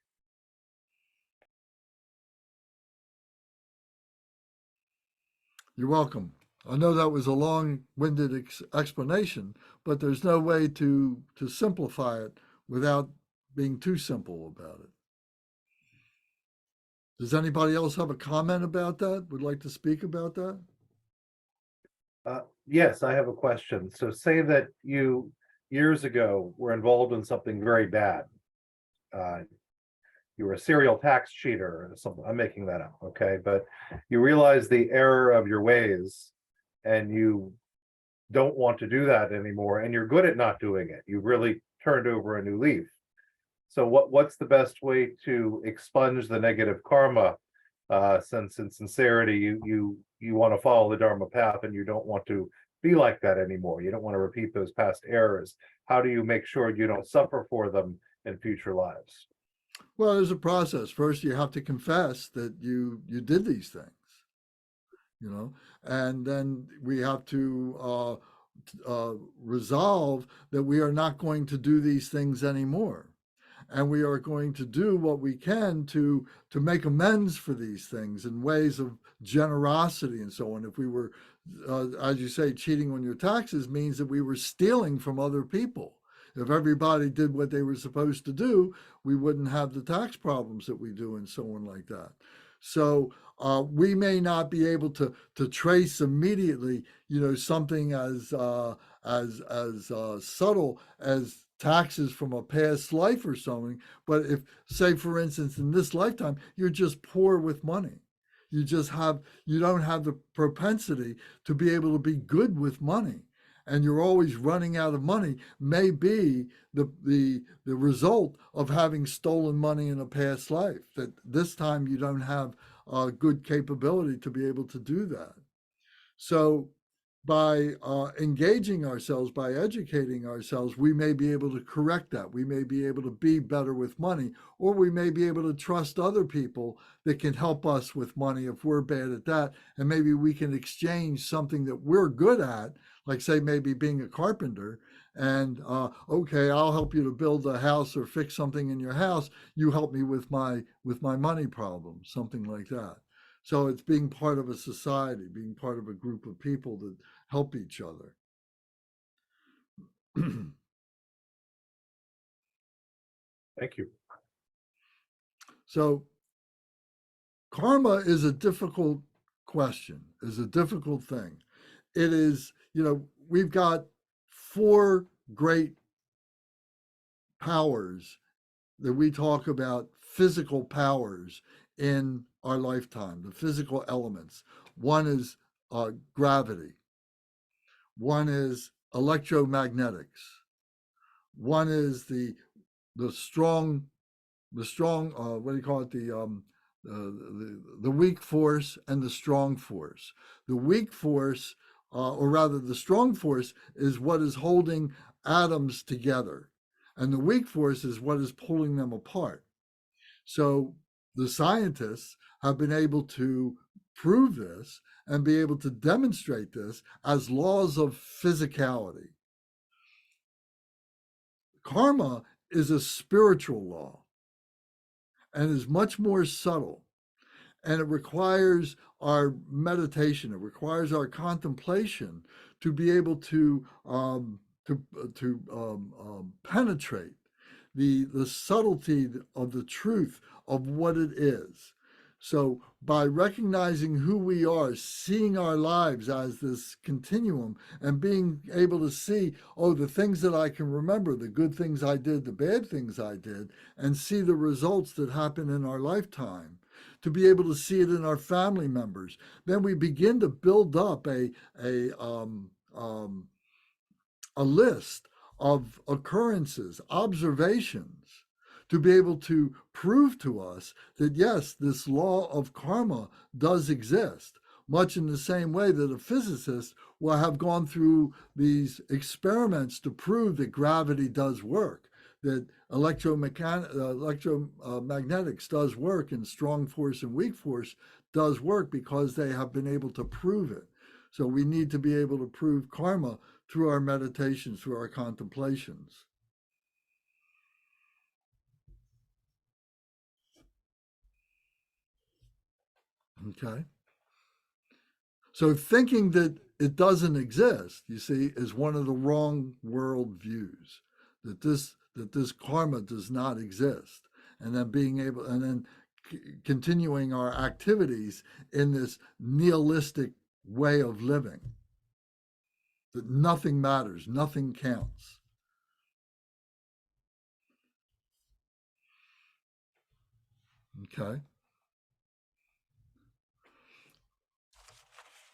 You're welcome. I know that was a long-winded explanation, but there's no way to simplify it without being too simple about it. Does anybody else have a comment about that? Would like to speak about that? Yes, I have a question. So say that you years ago were involved in something very bad. You were a serial tax cheater or something. I'm making that up, okay? But you realize the error of your ways and you don't want to do that anymore, and you're good at not doing it. You've really turned over a new leaf. So what's the best way to expunge the negative karma? Since in sincerity you want to follow the Dharma path and you don't want to be like that anymore. You don't want to repeat those past errors. How do you make sure you don't suffer for them in future lives? Well, there's a process. First, you have to confess that you did these things, and then we have to resolve that we are not going to do these things anymore. And we are going to do what we can to make amends for these things in ways of generosity and so on. If we were, as you say, cheating on your taxes means that we were stealing from other people. If everybody did what they were supposed to do, we wouldn't have the tax problems that we do and so on like that. So we may not be able to trace immediately, something as subtle as taxes from a past life or something. But if, say, for instance, in this lifetime, you're just poor with money, you don't have the propensity to be able to be good with money, and you're always running out of money, may be the result of having stolen money in a past life, that this time you don't have a good capability to be able to do that. So by engaging ourselves, by educating ourselves, we may be able to correct that. We may be able to be better with money, or we may be able to trust other people that can help us with money if we're bad at that. And maybe we can exchange something that we're good at, like, say, maybe being a carpenter. And okay, I'll help you to build a house or fix something in your house. You help me with my money problem, something like that. So it's being part of a society, being part of a group of people that help each other. Thank you. So karma is a difficult question, is a difficult thing. It is, we've got four great powers that we talk about, physical powers in our lifetime, the physical elements. One is gravity. One is electromagnetics. One is the strong what do you call it, the weak force and the strong force. The weak force, or rather the strong force, is what is holding atoms together, and the weak force is what is pulling them apart. So the scientists have been able to prove this and be able to demonstrate this as laws of physicality. Karma is a spiritual law and is much more subtle, and it requires our meditation, it requires our contemplation to be able to penetrate the subtlety of the truth of what it is. So by recognizing who we are, seeing our lives as this continuum, and being able to see, oh, the things that I can remember, the good things I did, the bad things I did, and see the results that happen in our lifetime, to be able to see it in our family members, then we begin to build up a list of occurrences, observations, to be able to prove to us that, yes, this law of karma does exist, much in the same way that a physicist will have gone through these experiments to prove that gravity does work, that electromagnetics does work, and strong force and weak force does work because they have been able to prove it. So we need to be able to prove karma through our meditations, through our contemplations. Okay. So thinking that it doesn't exist, you see, is one of the wrong world views. That this karma does not exist, and then being able and then continuing our activities in this nihilistic way of living. That nothing matters, nothing counts. Okay.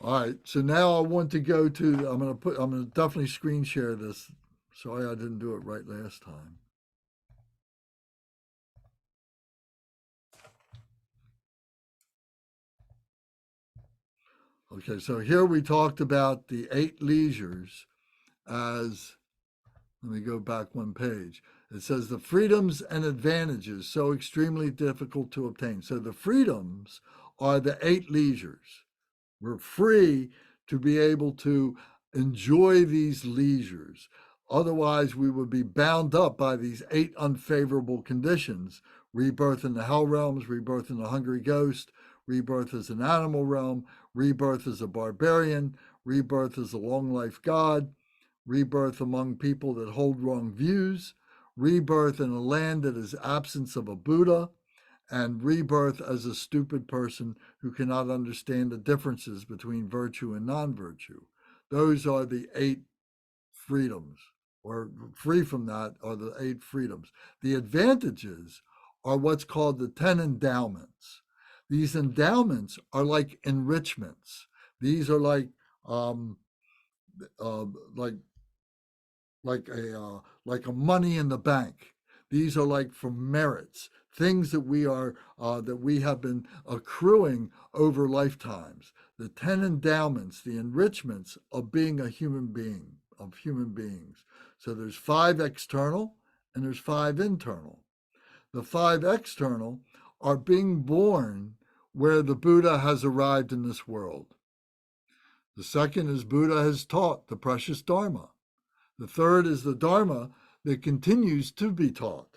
All right. So now I want to go to. I'm going to definitely screen share this. Sorry, I didn't do it right last time. Okay. So here we talked about the 8 leisures as. Let me go back one page. It says the freedoms and advantages so extremely difficult to obtain. So the freedoms are the 8 leisures. We're free to be able to enjoy these leisures. Otherwise, we would be bound up by these 8 unfavorable conditions: rebirth in the hell realms, rebirth in the hungry ghost, rebirth as an animal realm, rebirth as a barbarian, rebirth as a long life god, rebirth among people that hold wrong views, rebirth in a land that is absence of a Buddha, and rebirth as a stupid person who cannot understand the differences between virtue and non-virtue. Those are the 8 freedoms, or free from that are the 8 freedoms. The advantages are what's called the 10 endowments. These endowments are like enrichments. These are um, uh, like like a money in the bank. These are like for merits, things that we have been accruing over lifetimes. The 10 endowments, the enrichments of being a human being, of human beings. So there's 5 external and there's 5 internal. The 5 external are being born where the Buddha has arrived in this world. The second is Buddha has taught the precious Dharma. The third is the Dharma that continues to be taught.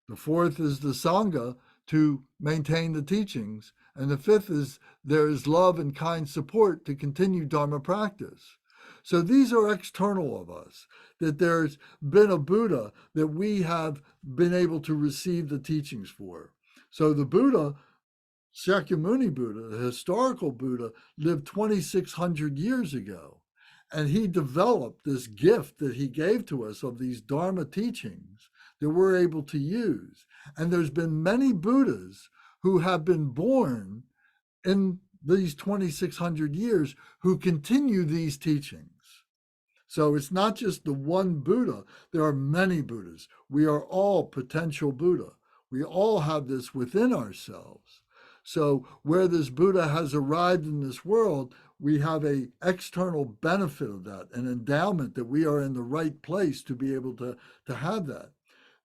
The fourth is the Sangha to maintain the teachings. And the fifth is there is love and kind support to continue Dharma practice. So these are external of us, that there's been a Buddha that we have been able to receive the teachings for. So the Buddha, Shakyamuni Buddha, the historical Buddha, lived 2,600 years ago. And he developed this gift that he gave to us of these Dharma teachings that we're able to use. And there's been many Buddhas who have been born in these 2,600 years who continue these teachings. So it's not just the one Buddha, there are many Buddhas. We are all potential Buddha. We all have this within ourselves. So where this Buddha has arrived in this world, we have an external benefit of that, an endowment that we are in the right place to be able to have that.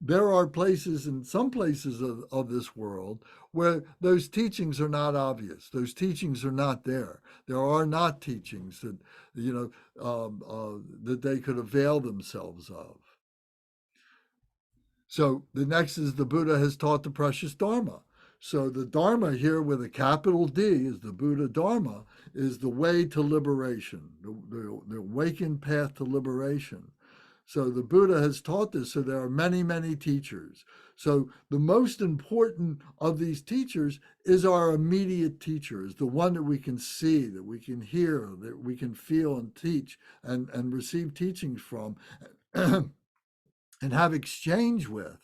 There are places, in some places of this world, where those teachings are not obvious. Those teachings are not there. There are not teachings that, that they could avail themselves of. So the next is the Buddha has taught the precious Dharma. So the Dharma here with a capital D is the Buddha Dharma, is the way to liberation, the awakened path to liberation. So the Buddha has taught this. So there are many, many teachers. So the most important of these teachers is our immediate teacher, is the one that we can see, that we can hear, that we can feel and teach and receive teachings from and have exchange with,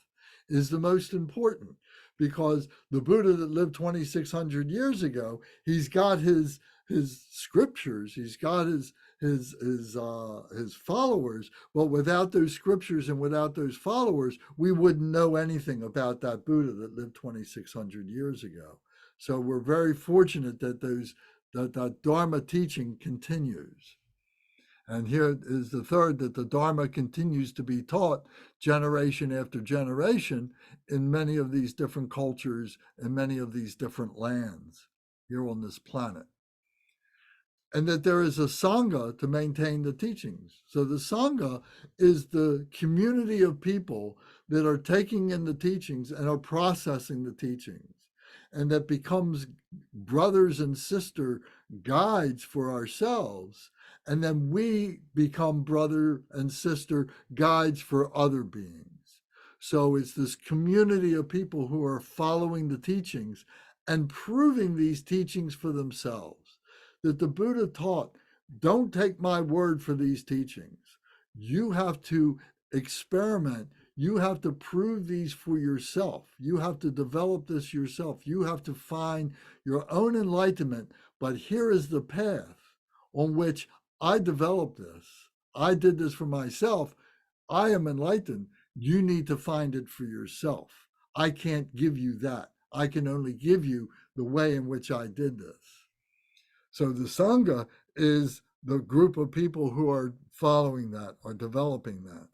is the most important. Because the Buddha that lived 2,600 years ago, he's got his scriptures, he's got his followers. But without those scriptures and without those followers, we wouldn't know anything about that Buddha that lived 2,600 years ago. So we're very fortunate that that Dharma teaching continues. And here is the third, that the Dharma continues to be taught generation after generation in many of these different cultures and many of these different lands. here on this planet. And that there is a Sangha to maintain the teachings. So the Sangha is the community of people that are taking in the teachings and are processing the teachings, and that becomes brothers and sister guides for ourselves. And then we become brother and sister guides for other beings. So it's this community of people who are following the teachings and proving these teachings for themselves. That the Buddha taught, don't take my word for these teachings. You have to experiment. You have to prove these for yourself. You have to develop this yourself. You have to find your own enlightenment. But here is the path on which I developed this. I did this for myself. I am enlightened. You need to find it for yourself. I can't give you that. I can only give you the way in which I did this. So the Sangha is the group of people who are following that, or developing that.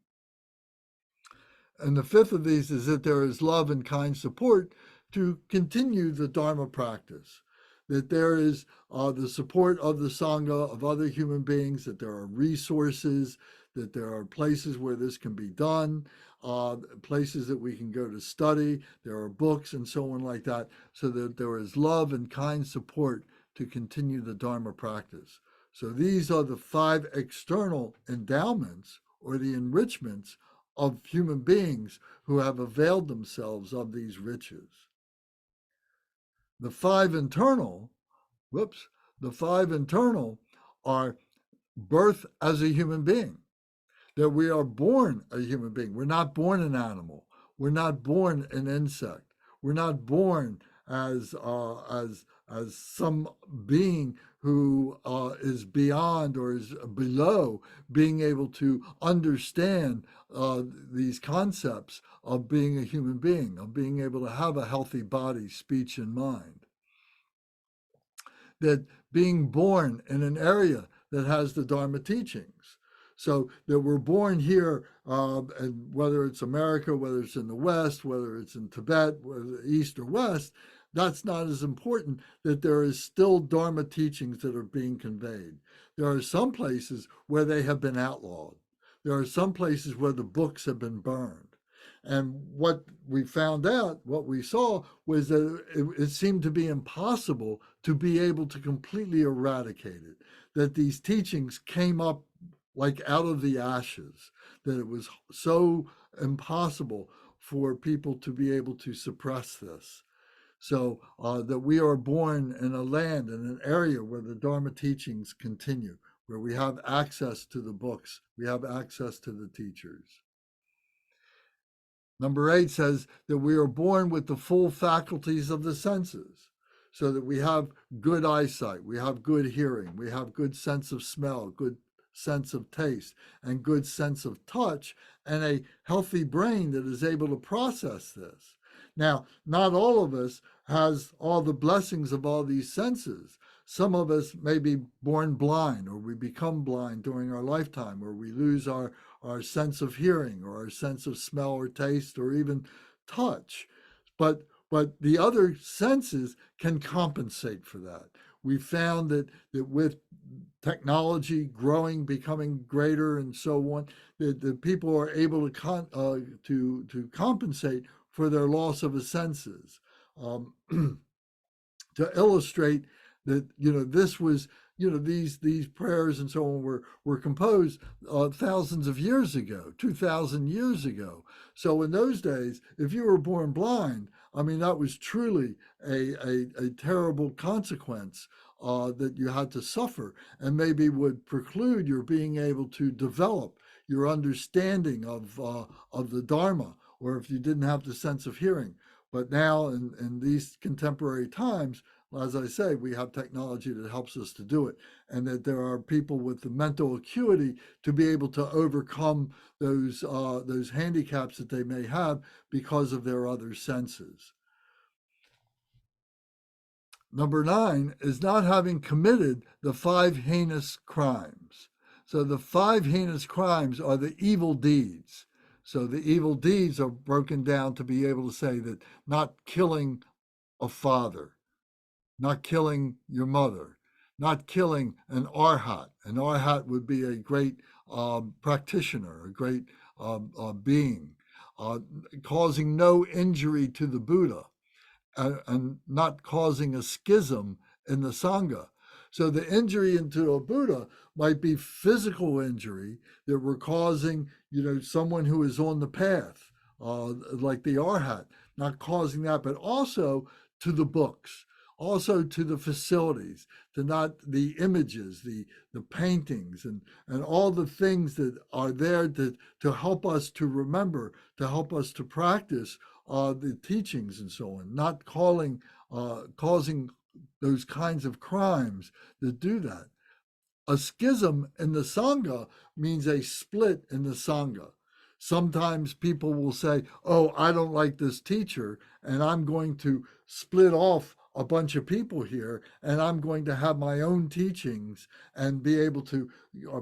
And the fifth of these is that there is love and kind support to continue the Dharma practice. That there is the support of the Sangha, of other human beings, that there are resources, that there are places where this can be done, places that we can go to study, there are books and so on like that, so that there is love and kind support to continue the Dharma practice. So these are the 5 external endowments or the enrichments of human beings who have availed themselves of these riches. The 5 internal, the 5 internal are birth as a human being, that we are born a human being. We're not born an animal. We're not born an insect. We're not born as some being who is beyond or is below being able to understand these concepts of being a human being, of being able to have a healthy body, speech, and mind. That being born in an area that has the Dharma teachings. So that we're born here, and whether it's America, whether it's in the West, whether it's in Tibet, whether East or West, that's not as important, that there is still Dharma teachings that are being conveyed. There are some places where they have been outlawed. There are some places where the books have been burned. And what we found out, what we saw, was that it seemed to be impossible to be able to completely eradicate it, that these teachings came up like out of the ashes, that it was so impossible for people to be able to suppress this. So that we are born in a land, in an area where the Dharma teachings continue, where we have access to the books, we have access to the teachers. Number 8 says that we are born with the full faculties of the senses, so that we have good eyesight, we have good hearing, we have good sense of smell, good sense of taste, and good sense of touch, and a healthy brain that is able to process this. Now, not all of us has all the blessings of all these senses. Some of us may be born blind, or we become blind during our lifetime, or we lose our sense of hearing, or our sense of smell or taste, or even touch. But the other senses can compensate for that. We found that with technology growing, becoming greater, and so on, that people are able to compensate for their loss of the senses. To illustrate that, this was, these prayers and so on were composed thousands of years ago, 2,000 years ago. So in those days, if you were born blind, I mean, that was truly a terrible consequence that you had to suffer, and maybe would preclude your being able to develop your understanding of the Dharma, or if you didn't have the sense of hearing. But now in these contemporary times, as I say, we have technology that helps us to do it, and that there are people with the mental acuity to be able to overcome those handicaps that they may have because of their other senses. Number 9 is not having committed the 5 heinous crimes. So the 5 heinous crimes are the evil deeds. So the evil deeds are broken down to be able to say that not killing a father, not killing your mother, not killing an arhat. An arhat would be a great practitioner, a great being, uh, causing no injury to the Buddha, and not causing a schism in the Sangha. So the injury into a Buddha might be physical injury that we're causing, someone who is on the path, like the Arhat, not causing that, but also to the books, also to the facilities, to not the images, the paintings, and all the things that are there to help us to remember, to help us to practice the teachings and so on, not causing those kinds of crimes that do that. A schism in the Sangha means a split in the Sangha. Sometimes people will say, oh, I don't like this teacher, and I'm going to split off a bunch of people here, and I'm going to have my own teachings and be able to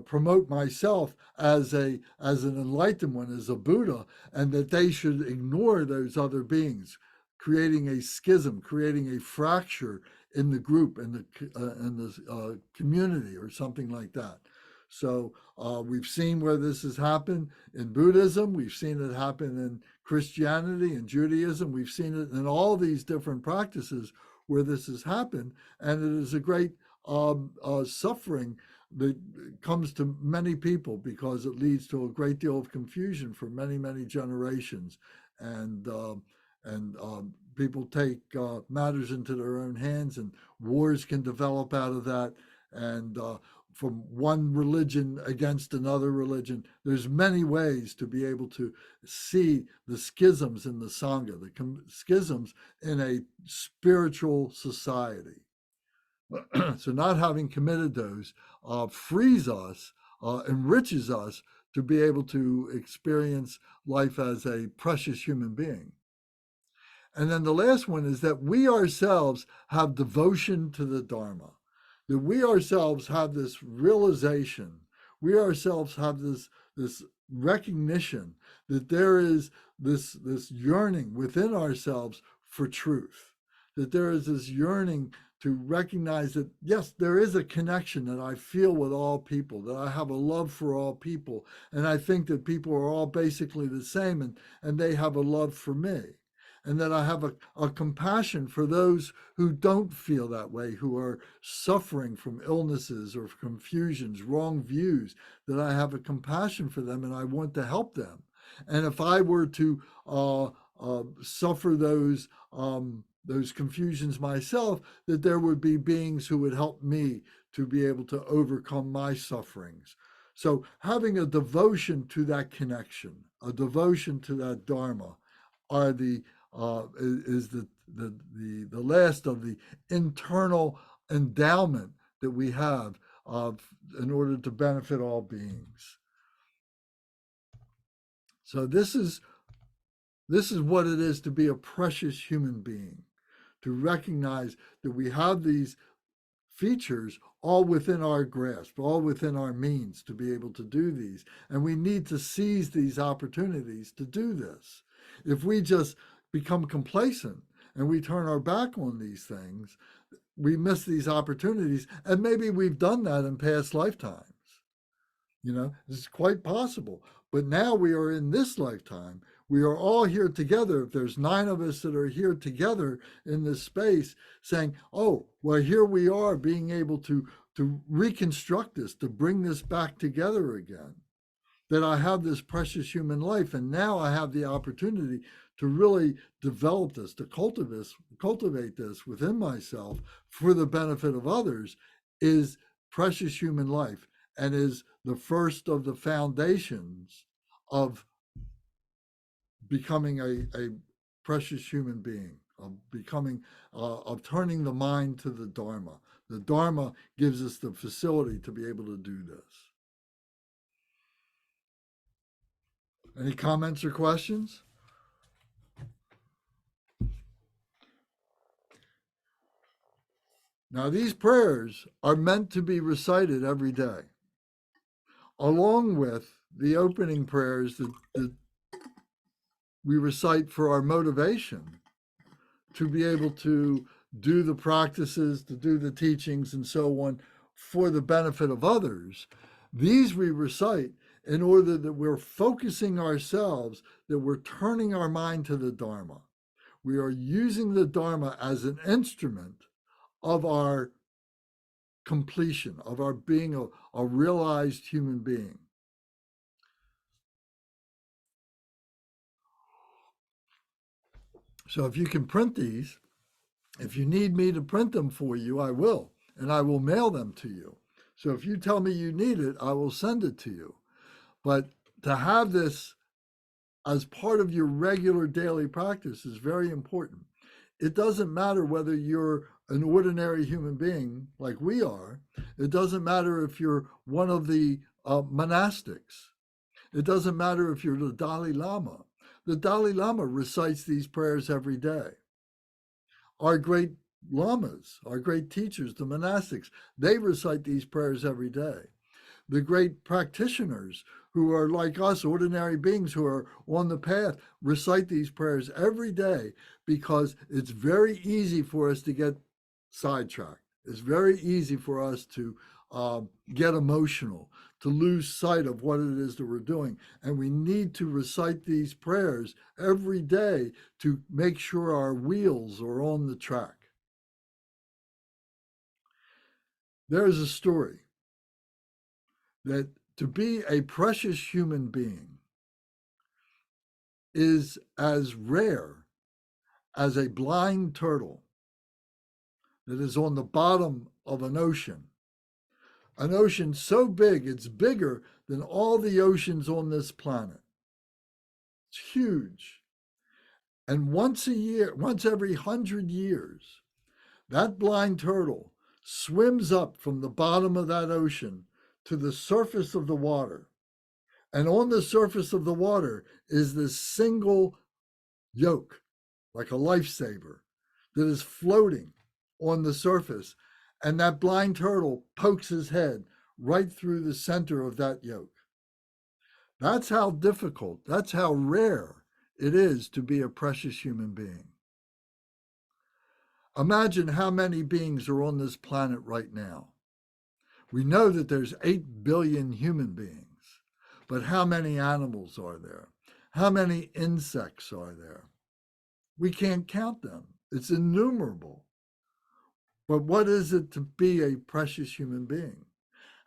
promote myself as an enlightened one, as a Buddha, and that they should ignore those other beings, creating a schism, creating a fracture in the group, in the community, or something like that. So we've seen where this has happened in Buddhism. We've seen it happen in Christianity and Judaism. We've seen it in all these different practices where this has happened, and it is a great suffering that comes to many people because it leads to a great deal of confusion for many, many generations, and people take matters into their own hands, and wars can develop out of that, and from one religion against another religion. There's many ways to be able to see the schisms in the Sangha, the schisms in a spiritual society. So not having committed those frees us, enriches us to be able to experience life as a precious human being. And then the last one is that we ourselves have devotion to the Dharma, that we ourselves have this realization, we ourselves have this recognition that there is this yearning within ourselves for truth, that there is this yearning to recognize that, yes, there is a connection that I feel with all people, that I have a love for all people, and I think that people are all basically the same, and they have a love for me. And that I have a compassion for those who don't feel that way, who are suffering from illnesses or confusions, wrong views, that I have a compassion for them and I want to help them. And if I were to suffer those confusions myself, that there would be beings who would help me to be able to overcome my sufferings. So having a devotion to that connection, a devotion to that Dharma, are is the last of the internal endowment that we have in order to benefit all beings. So this is what it is to be a precious human being, to recognize that we have these features all within our grasp, all within our means to be able to do these. And we need to seize these opportunities to do this. If we just become complacent and we turn our back on these things, we miss these opportunities. And maybe we've done that in past lifetimes. It's quite possible. But now we are in this lifetime. We are all here together. If there's 9 of us that are here together in this space saying, oh, well, here we are being able to reconstruct this, to bring this back together again, that I have this precious human life. And now I have the opportunity to really develop this, to cultivate this within myself for the benefit of others, is precious human life, and is the first of the foundations of becoming a precious human being, of becoming, of turning the mind to the Dharma. The Dharma gives us the facility to be able to do this. Any comments or questions? Now, these prayers are meant to be recited every day, along with the opening prayers that we recite for our motivation to be able to do the practices, to do the teachings, and so on for the benefit of others. These we recite in order that we're focusing ourselves, that we're turning our mind to the Dharma. We are using the Dharma as an instrument of our completion, of our being a realized human being. So if you can print these, if you need me to print them for you, I will, and I will mail them to you. So if you tell me you need it, I will send it to you. But to have this as part of your regular daily practice is very important. It doesn't matter whether you're an ordinary human being like we are. It doesn't matter if you're one of the monastics. It doesn't matter if you're the Dalai Lama. The Dalai Lama recites these prayers every day. Our great lamas, our great teachers, the monastics, they recite these prayers every day. The great practitioners who are like us, ordinary beings who are on the path, recite these prayers every day, because it's very easy for us to get sidetracked. It's very easy for us to get emotional, to lose sight of what it is that we're doing. And we need to recite these prayers every day to make sure our wheels are on the track. There's a story that to be a precious human being is as rare as a blind turtle that is on the bottom of an ocean so big it's bigger than all the oceans on this planet. It's huge. And once a year, once every 100 years, that blind turtle swims up from the bottom of that ocean to the surface of the water. And on the surface of the water is this single yolk, like a lifesaver, that is floating on the surface. And that blind turtle pokes his head right through the center of that yolk. That's how difficult, that's how rare it is to be a precious human being. Imagine how many beings are on this planet right now. We know that there's 8 billion human beings, but how many animals are there? How many insects are there? We can't count them. It's innumerable. But what is it to be a precious human being?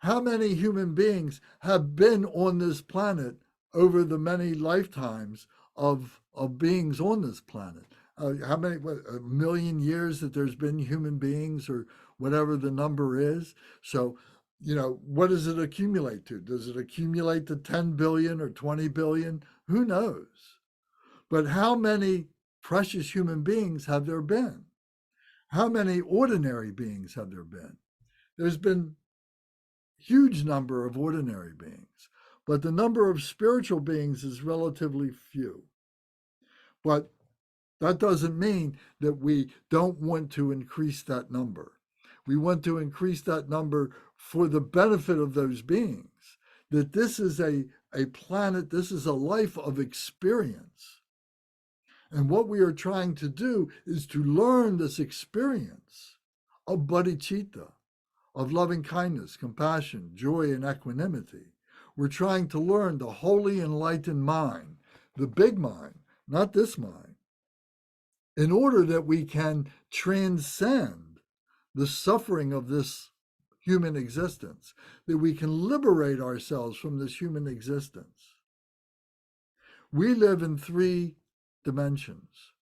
How many human beings have been on this planet over the many lifetimes of beings on this planet? How many, a million years that there's been human beings, or whatever the number is? So, what does it accumulate to? Does it accumulate to 10 billion or 20 billion? Who knows? But how many precious human beings have there been? How many ordinary beings have there been? There's been huge number of ordinary beings, but the number of spiritual beings is relatively few. But that doesn't mean that we don't want to increase that number. We want to increase that number for the benefit of those beings, that this is a planet, this is a life of experience. And what we are trying to do is to learn this experience of bodhicitta, of loving kindness, compassion, joy, and equanimity. We're trying to learn the holy enlightened mind, the big mind, not this mind, in order that we can transcend the suffering of this human existence, that we can liberate ourselves from this human existence. We live in 3 dimensions.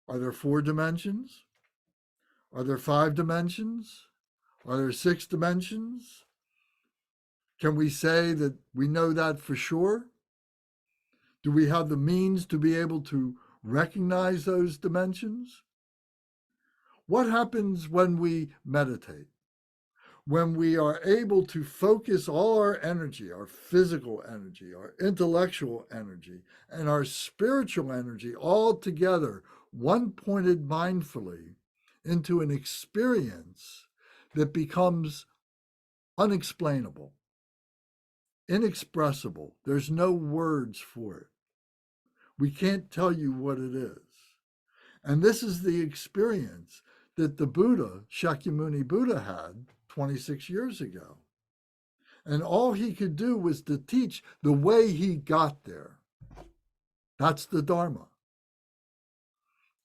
Are there 4 dimensions? Are there 5 dimensions? Are there 6 dimensions? Can we say that we know that for sure? Do we have the means to be able to recognize those dimensions? What happens when we meditate? When we are able to focus all our energy, our physical energy, our intellectual energy, and our spiritual energy all together, one-pointed mindfully, into an experience that becomes unexplainable, inexpressible. There's no words for it. We can't tell you what it is. And this is the experience that the Buddha, Shakyamuni Buddha, had 26 years ago. And all he could do was to teach the way he got there. That's the Dharma.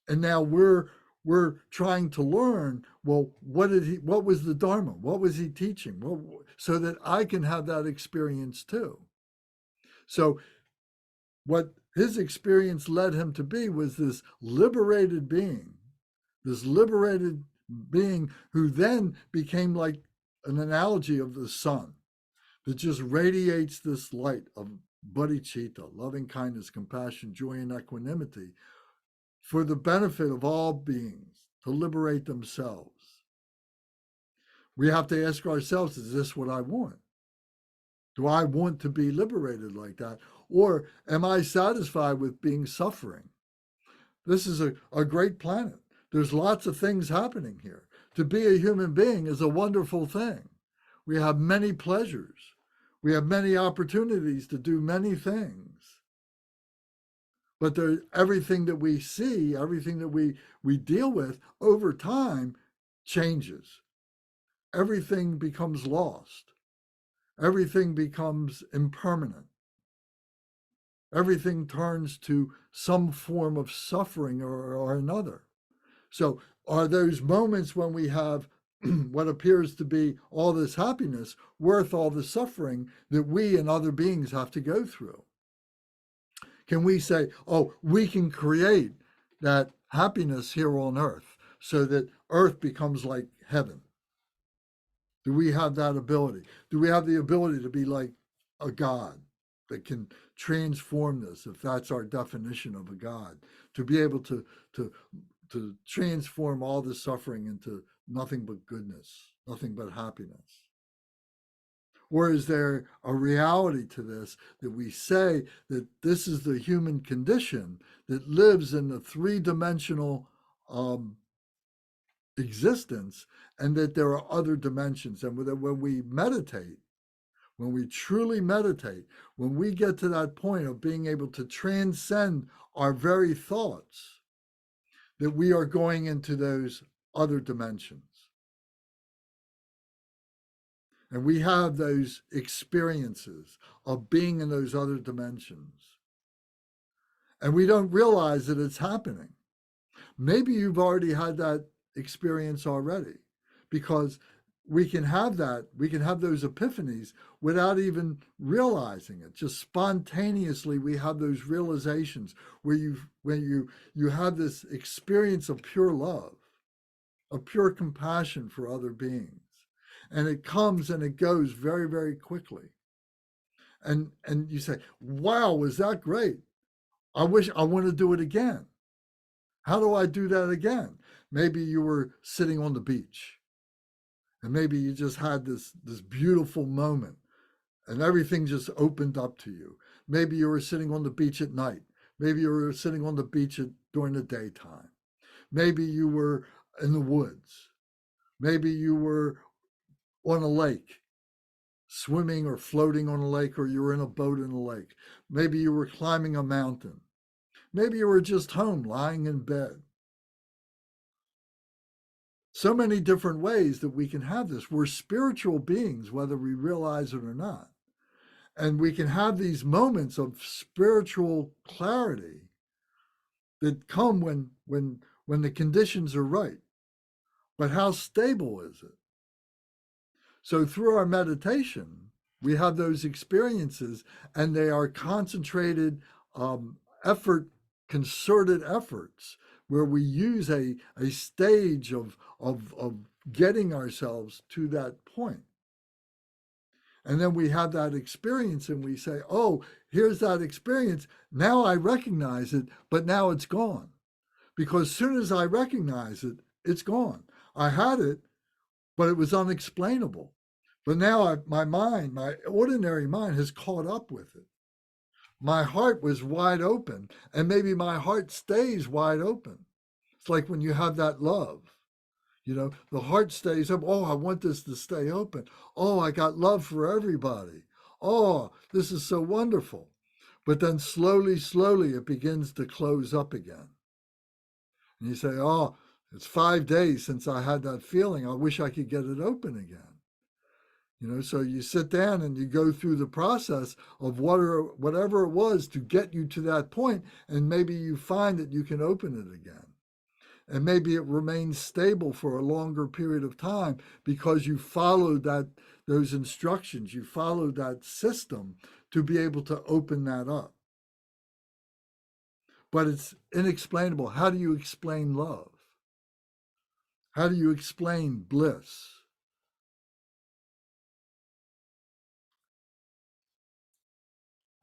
And now we're trying to learn, well, what was the Dharma? What was he teaching? Well, so that I can have that experience too. So what his experience led him to be was this liberated being who then became like an analogy of the sun that just radiates this light of bodhicitta, loving kindness, compassion, joy, and equanimity for the benefit of all beings to liberate themselves. We have to ask ourselves, is this what I want? Do I want to be liberated like that? Or am I satisfied with being suffering? This is a great planet. There's lots of things happening here. To be a human being is a wonderful thing. We have many pleasures. We have many opportunities to do many things. But everything that we see, everything that we deal with over time changes. Everything becomes lost. Everything becomes impermanent. Everything turns to some form of suffering or another. So are those moments when we have what appears to be all this happiness worth all the suffering that we and other beings have to go through? Can we say, oh, we can create that happiness here on earth so that earth becomes like heaven? Do we have that ability? Do we have the ability to be like a God that can transform this, if that's our definition of a God, to be able to transform all the suffering into nothing but goodness, nothing but happiness? Or is there a reality to this that we say that this is the human condition that lives in the three-dimensional existence, and that there are other dimensions, and that when we meditate, when we truly meditate, when we get to that point of being able to transcend our very thoughts, that we are going into those other dimensions? And we have those experiences of being in those other dimensions. And we don't realize that it's happening. Maybe you've already had that experience already, because we can have that, we can have those epiphanies without even realizing it. Just spontaneously, we have those realizations where you have this experience of pure love, of pure compassion for other beings. And it comes and it goes very, very quickly. And you say, wow, was that great? I wish I want to do it again. How do I do that again? Maybe you were sitting on the beach, and maybe you just had this beautiful moment and everything just opened up to you. Maybe you were sitting on the beach at night. Maybe you were sitting on the beach during the daytime. Maybe you were in the woods. Maybe you were on a lake, swimming or floating on a lake, or you were in a boat in a lake. Maybe you were climbing a mountain. Maybe you were just home, lying in bed. So many different ways that we can have this. We're spiritual beings, whether we realize it or not. And we can have these moments of spiritual clarity that come when the conditions are right. But how stable is it? So through our meditation, we have those experiences, and they are concentrated concerted efforts, where we use a stage of getting ourselves to that point. And then we have that experience and we say, oh, here's that experience. Now I recognize it, but now it's gone. Because as soon as I recognize it, it's gone. I had it, but it was unexplainable. But now my ordinary mind has caught up with it. My heart was wide open, and maybe my heart stays wide open. It's like when you have that love, the heart stays up. Oh, I want this to stay open. Oh, I got love for everybody. Oh, this is so wonderful. But then slowly, it begins to close up again. And you say, oh, it's 5 days since I had that feeling. I wish I could get it open again. So you sit down and you go through the process of whatever it was to get you to that point, and maybe you find that you can open it again. And maybe it remains stable for a longer period of time because you followed those instructions, you followed that system to be able to open that up. But it's inexplainable. How do you explain love? How do you explain bliss?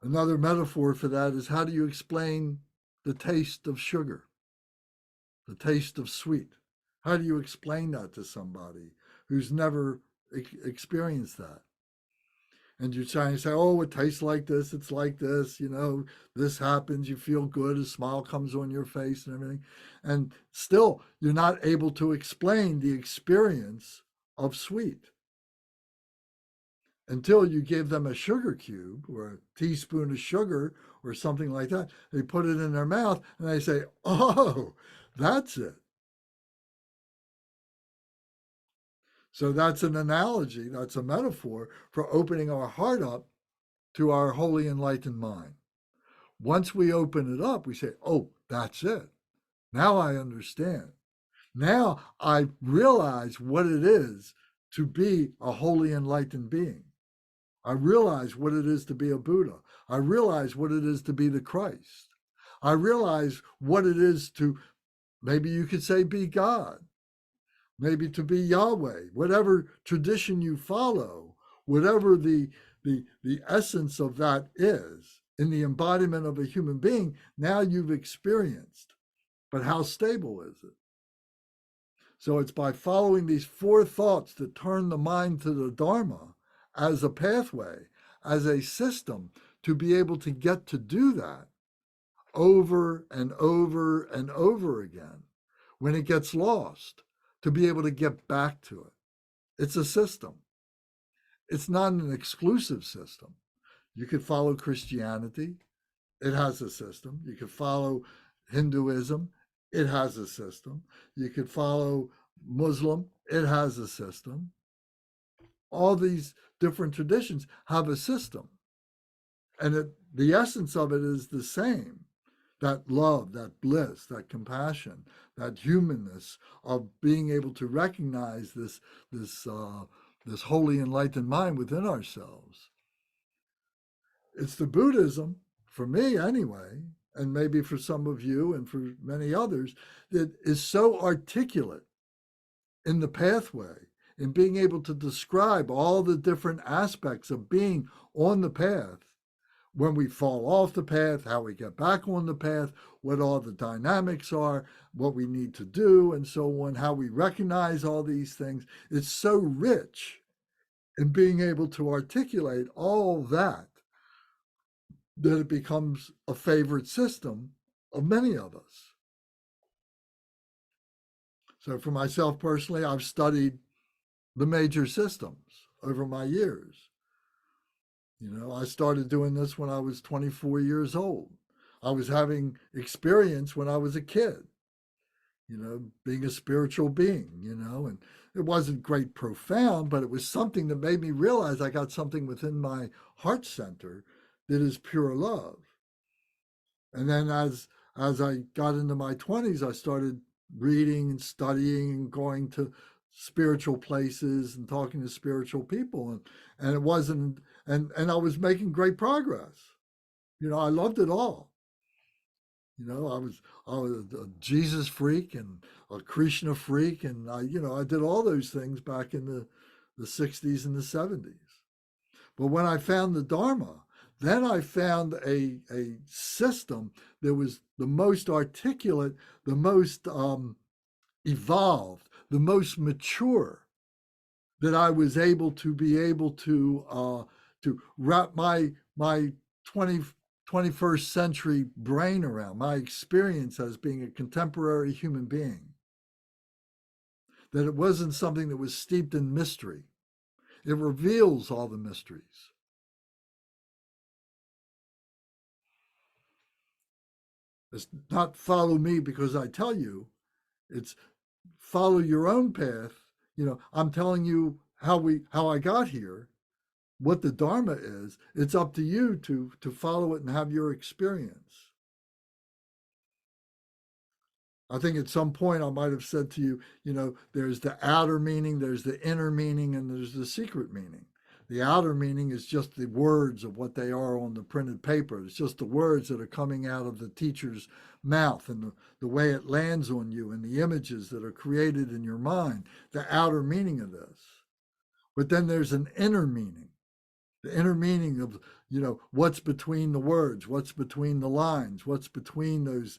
Another metaphor for that is, how do you explain the taste of sugar, the taste of sweet? How do you explain that to somebody who's never experienced that? And you're trying to say, oh, it tastes like this, it's like this, this happens, you feel good, a smile comes on your face and everything. And still, you're not able to explain the experience of sweet until you give them a sugar cube or a teaspoon of sugar or something like that. They put it in their mouth and they say, oh, that's it. So that's an analogy, that's a metaphor for opening our heart up to our holy enlightened mind. Once we open it up, we say, oh, that's it. Now I understand. Now I realize what it is to be a holy enlightened being. I realize what it is to be a Buddha. I realize what it is to be the Christ. I realize what it is to, maybe you could say, be God, maybe to be Yahweh, whatever tradition you follow, whatever the essence of that is in the embodiment of a human being, now you've experienced. But how stable is it? So it's by following these 4 thoughts that turn the mind to the Dharma as a pathway, as a system, to be able to get to do that over and over and over again. When it gets lost, to be able to get back to it. It's a system. It's not an exclusive system. You could follow Christianity, it has a system. You could follow Hinduism, it has a system. You could follow Muslim, it has a system. All these different traditions have a system. And the essence of it is the same. That love, that bliss, that compassion, that humanness of being able to recognize this holy enlightened mind within ourselves. It's the Buddhism, for me anyway, and maybe for some of you and for many others, that is so articulate in the pathway, in being able to describe all the different aspects of being on the path, when we fall off the path, how we get back on the path, what all the dynamics are, what we need to do, and so on, how we recognize all these things. It's so rich in being able to articulate all that it becomes a favorite system of many of us. So for myself personally, I've studied the major systems over my years. I started doing this when I was 24 years old. I was having experience when I was a kid, being a spiritual being, and it wasn't great profound, but it was something that made me realize I got something within my heart center that is pure love. And then as I got into my 20s, I started reading and studying and going to spiritual places and talking to spiritual people, and it wasn't, and I was making great progress. I loved it all. I was a Jesus freak and a Krishna freak, and I did all those things back in the 60s and the 70s. But when I found the Dharma, then I found a system that was the most articulate, the most evolved, the most mature, that I was able to wrap my 21st century brain around, my experience as being a contemporary human being. That it wasn't something that was steeped in mystery. It reveals all the mysteries. It's not follow me because I tell you. It's follow your own path. I'm telling you how I got here, what the Dharma is. It's up to you to follow it and have your experience. I think at some point I might have said to you, there's the outer meaning, there's the inner meaning, and there's the secret meaning. The outer meaning is just the words of what they are on the printed paper. It's just the words that are coming out of the teacher's mouth and the way it lands on you and the images that are created in your mind, the outer meaning of this. But then there's an inner meaning, the inner meaning of, what's between the words, what's between the lines, what's between those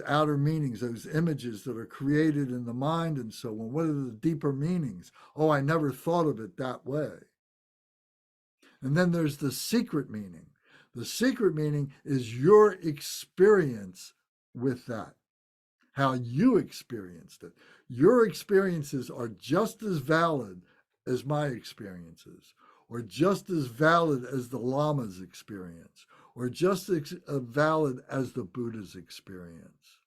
outer meanings, those images that are created in the mind and so on. What are the deeper meanings? Oh, I never thought of it that way. And then there's the secret meaning. The secret meaning is your experience with that, how you experienced it. Your experiences are just as valid as my experiences, or just as valid as the Lama's experience, or just as valid as the Buddha's experience.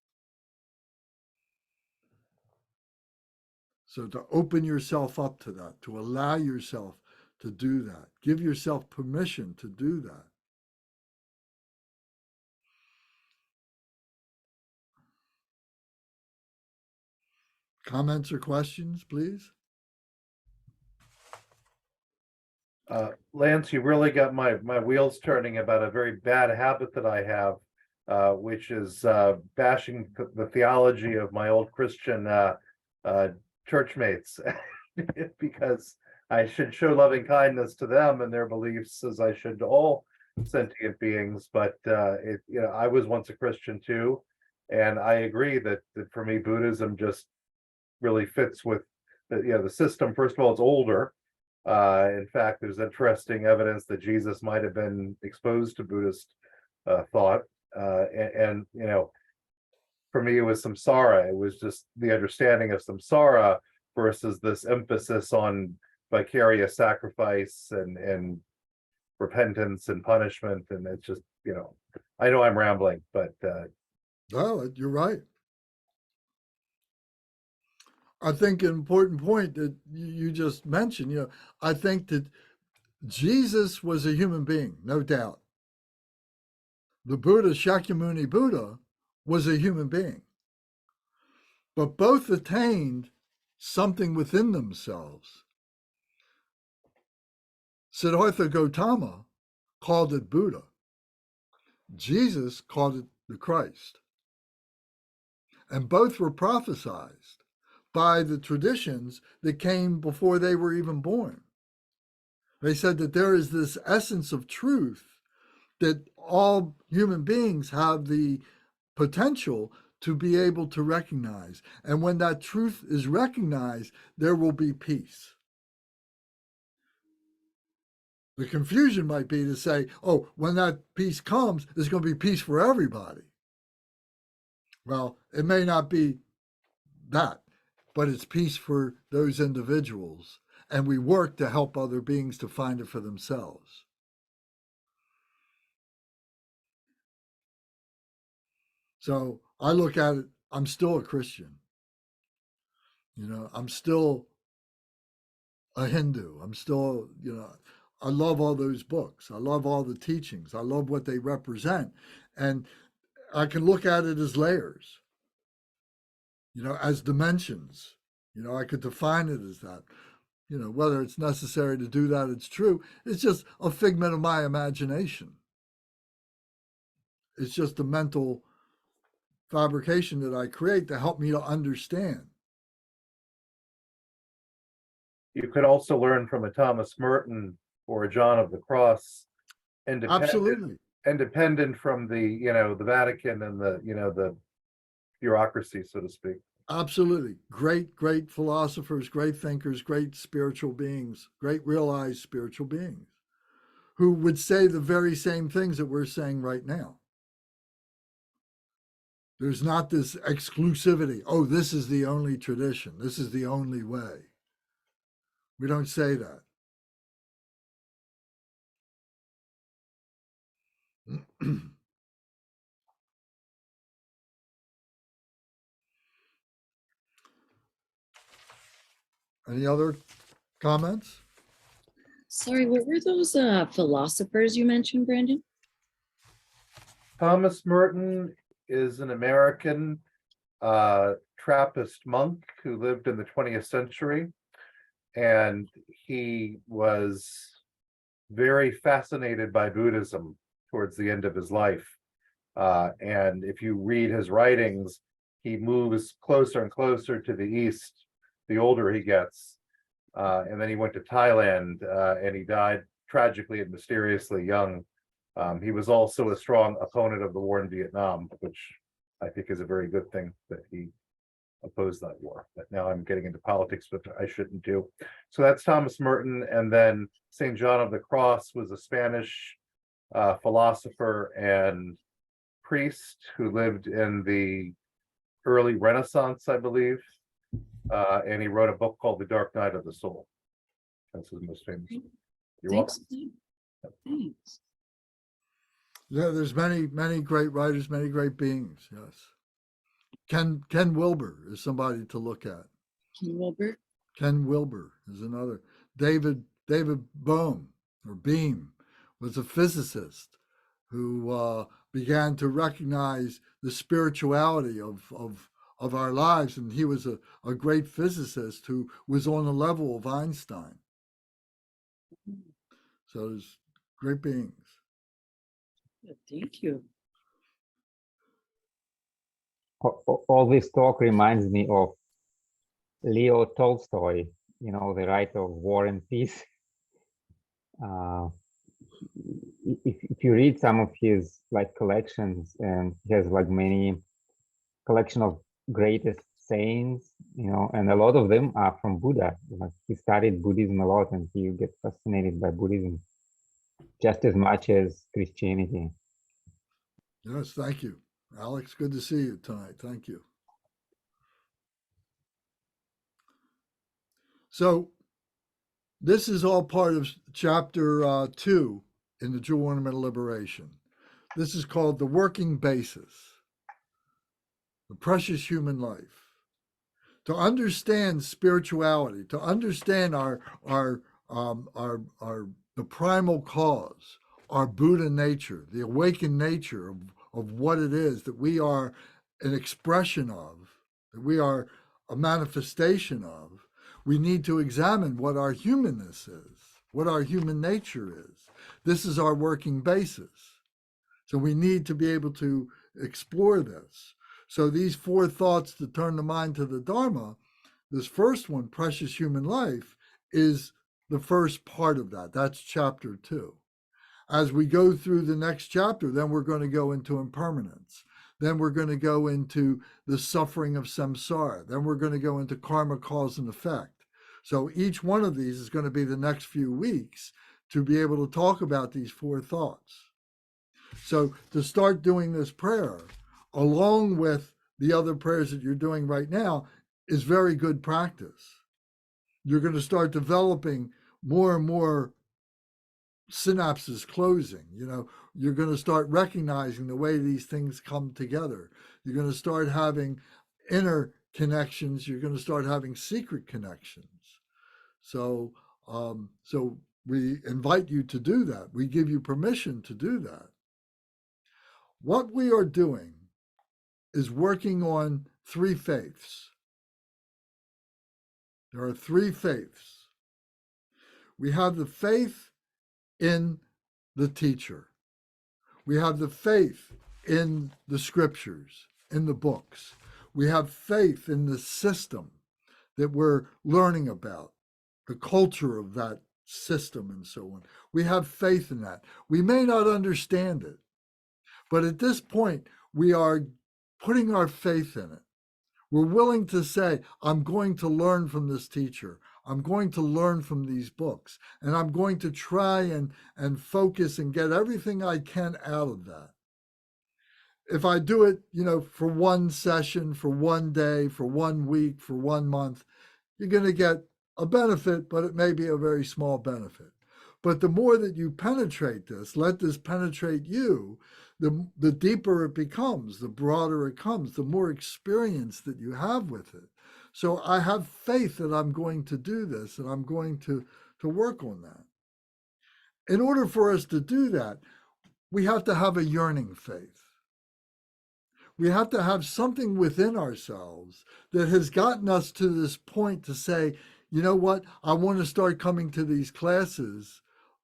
So to open yourself up to that, to allow yourself to do that, give yourself permission to do that. Comments or questions, please? Lance, you really got my wheels turning about a very bad habit that I have, which is bashing the theology of my old Christian churchmates, because I should show loving kindness to them and their beliefs as I should to all sentient beings. But I was once a Christian too, and I agree that for me, Buddhism just really fits with the system. First of all, it's older. In fact, there's interesting evidence that Jesus might have been exposed to Buddhist thought, and for me, it was samsara. It was just the understanding of samsara versus this emphasis on vicarious sacrifice and repentance and punishment. And it's just, I know I'm rambling, but No, you're right. I think an important point that you just mentioned, I think that Jesus was a human being, no doubt. The Buddha, Shakyamuni Buddha, was a human being. But both attained something within themselves. Siddhartha Gautama called it Buddha. Jesus called it the Christ. And both were prophesied by the traditions that came before they were even born. They said that there is this essence of truth that all human beings have the potential to be able to recognize. And when that truth is recognized, there will be peace. The confusion might be to say, oh, when that peace comes, there's going to be peace for everybody. Well, it may not be that, but it's peace for those individuals. And we work to help other beings to find it for themselves. So I look at it, I'm still a Christian. I'm still a Hindu. I'm still, I love all those books. I love all the teachings. I love what they represent. And I can look at it as layers, as dimensions. I could define it as that. Whether it's necessary to do that, it's true. It's just a figment of my imagination. It's just a mental fabrication that I create to help me to understand. you could also learn from a Thomas Merton or a John of the Cross, Absolutely. independent from the Vatican and the bureaucracy, so to speak. Absolutely. Great, great philosophers, great thinkers, great spiritual beings, great realized spiritual beings who would say the very same things that we're saying right now. There's not this exclusivity. Oh, this is the only tradition. This is the only way. We don't say that. Any other comments? Sorry, what were those philosophers you mentioned, Brandon? Thomas Merton is an American Trappist monk who lived in the 20th century, and he was very fascinated by Buddhism towards the end of his life. And if you read his writings, he moves closer and closer to the East the older he gets. And then he went to Thailand, and he died tragically and mysteriously young. He was also a strong opponent of the war in Vietnam, which I think is a very good thing that he opposed that war. But now I'm getting into politics, but I shouldn't do. So that's Thomas Merton. And then St. John of the Cross was a Spanish philosopher and priest who lived in the early Renaissance, I believe. And he wrote a book called The Dark Night of the Soul. That's his most famous book. You're Thanks. welcome. Thanks. Yeah, there's many great writers, many great beings. Yes. Ken Wilber is somebody to look at. Ken Wilber. Ken Wilber is another. David Bohm or Beam was a physicist who began to recognize the spirituality of our lives, and he was a great physicist who was on the level of Einstein. So there's great beings. Thank you. All this talk reminds me of Leo Tolstoy, you know, the writer of War and Peace. If you read some of his like collections, and he has like many collection of greatest sayings, you know, and a lot of them are from Buddha. Like he studied Buddhism a lot, and he gets fascinated by Buddhism just as much as Christianity. Yes, thank you, Alex. Good to see you tonight. Thank you. So this is all part of chapter 2 in the Jewel Ornamental Liberation. This is called the working basis, the precious human life. To understand spirituality, to understand the primal cause, our Buddha nature, the awakened nature of what it is that we are an expression of, that we are a manifestation of, we need to examine what our humanness is, what our human nature is. This is our working basis. So we need to be able to explore this. So these 4 thoughts to turn the mind to the Dharma, this first one, precious human life, is the first part of that. That's chapter 2. As we go through the next chapter, then we're going to go into impermanence. Then we're going to go into the suffering of samsara. Then we're going to go into karma, cause, and effect. So each one of these is going to be the next few weeks to be able to talk about these 4 thoughts. So to start doing this prayer, along with the other prayers that you're doing right now, is very good practice. You're going to start developing more and more synapses closing. You know, you're going to start recognizing the way these things come together. You're going to start having inner connections. You're going to start having secret connections. So we invite you to do that. We give you permission to do that. What we are doing is working on 3 faiths. There are 3 faiths. We have the faith in the teacher. We have the faith in the scriptures, in the books. We have faith in the system that we're learning about, the culture of that system and so on. We have faith in that. We may not understand it, but at this point, we are putting our faith in it. We're willing to say, I'm going to learn from this teacher. I'm going to learn from these books, and I'm going to try and focus and get everything I can out of that. If I do it, you know, for one session, for one day, for 1 week, for 1 month, you're going to get a benefit, but it may be a very small benefit. But the more that you penetrate this, let this penetrate you, the deeper it becomes, the broader it comes, the more experience that you have with it, So I have faith that I'm going to do this and I'm going to work on that. In order for us to do that, we have to have a yearning faith. We have to have something within ourselves that has gotten us to this point to say, you know what, I want to start coming to these classes,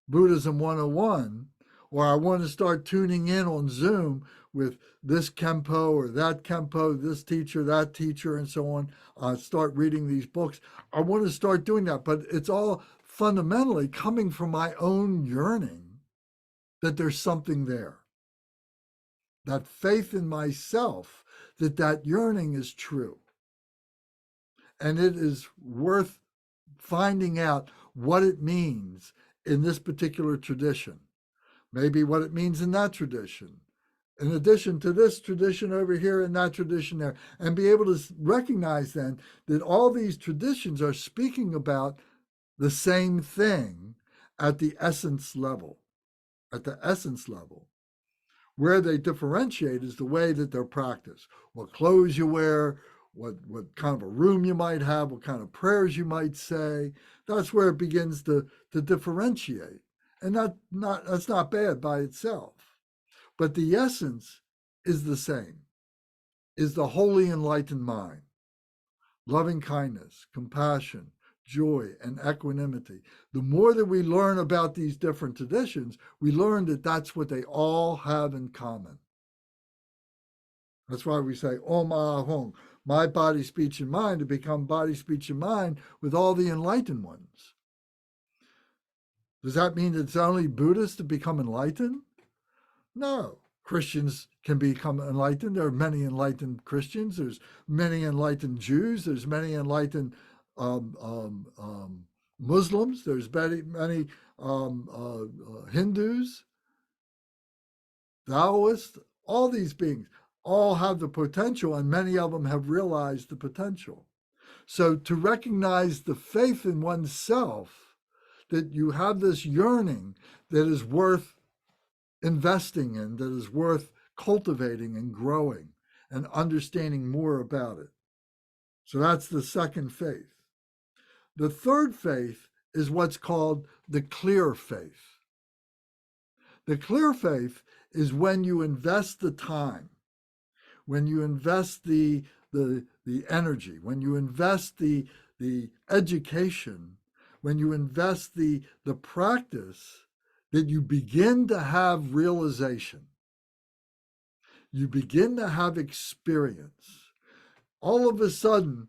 Buddhism 101, or I want to start tuning in on Zoom with this Kempo or that Kempo, this teacher, that teacher, and so on. Start reading these books. I want to start doing that, but it's all fundamentally coming from my own yearning that there's something there. That faith in myself, that yearning is true. And it is worth finding out what it means in this particular tradition, maybe what it means in that tradition, in addition to this tradition over here and that tradition there, and be able to recognize then that all these traditions are speaking about the same thing at the essence level, Where they differentiate is the way that they're practiced, what clothes you wear, what kind of a room you might have, what kind of prayers you might say. That's where it begins to differentiate. And that's not bad by itself. But the essence is the same, is the wholly enlightened mind, loving kindness, compassion, joy, and equanimity. The more that we learn about these different traditions, we learn that that's what they all have in common. That's why we say, Om Ahong, my body, speech, and mind, to become body, speech, and mind with all the enlightened ones. Does that mean it's only Buddhists to become enlightened? No. Christians can become enlightened. There are many enlightened Christians. There's many enlightened Jews. There's many enlightened Muslims. There's many Hindus, Taoists. All these beings all have the potential, and many of them have realized the potential. So to recognize the faith in oneself, that you have this yearning that is worth investing in, that is worth cultivating and growing and understanding more about it. So that's the second faith. The third faith is what's called the clear faith. The clear faith is when you invest the time, when you invest the energy, when you invest the education, when you invest the practice, that you begin to have realization. You begin to have experience. All of a sudden,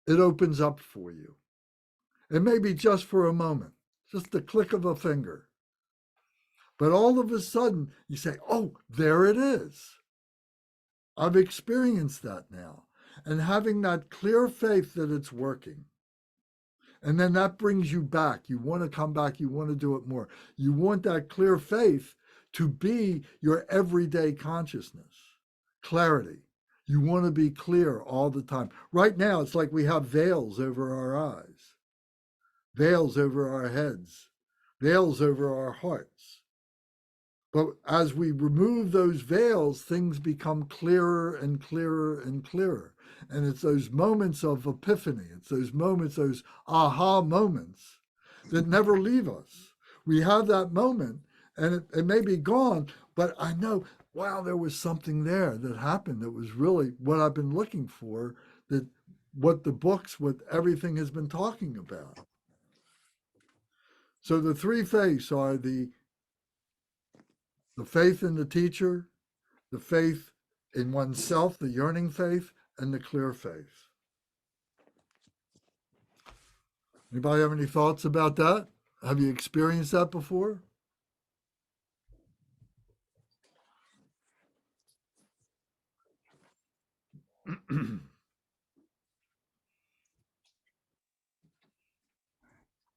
it opens up for you. It may be just for a moment, just the click of a finger. But all of a sudden, you say, oh, there it is. I've experienced that now. And having that clear faith that it's working. And then that brings you back. You want to come back. You want to do it more. You want that clear faith to be your everyday consciousness, clarity. You want to be clear all the time. Right now, it's like we have veils over our eyes, veils over our heads, veils over our hearts. But as we remove those veils, things become clearer and clearer and clearer. And it's those moments of epiphany, it's those moments, those aha moments that never leave us. We have that moment and it may be gone, but I know, wow, there was something there that happened that was really what I've been looking for, that what the books, what everything has been talking about. So the three faiths are the faith in the teacher, the faith in oneself, the yearning faith, and the clear faith. Anybody have any thoughts about that? Have you experienced that before?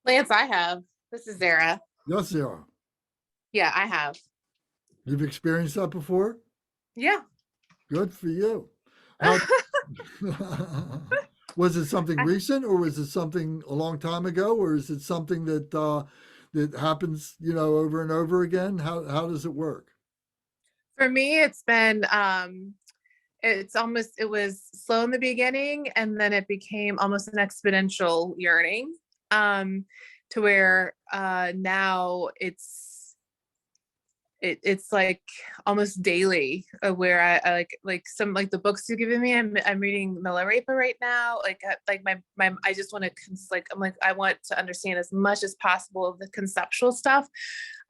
Lance, I have. This is Zara. Yes, they are. Yeah, I have. You've experienced that before? Yeah. Good for you. How, was it something recent, or was it something a long time ago, or is it something that that happens, over and over again? How does it work? For me, it's been it was slow in the beginning, and then it became almost an exponential yearning, to where now it's like almost daily, where I like some, like the books you've given me. I'm reading Milarepa right now. Like my I just want to I'm like, I want to understand as much as possible of the conceptual stuff,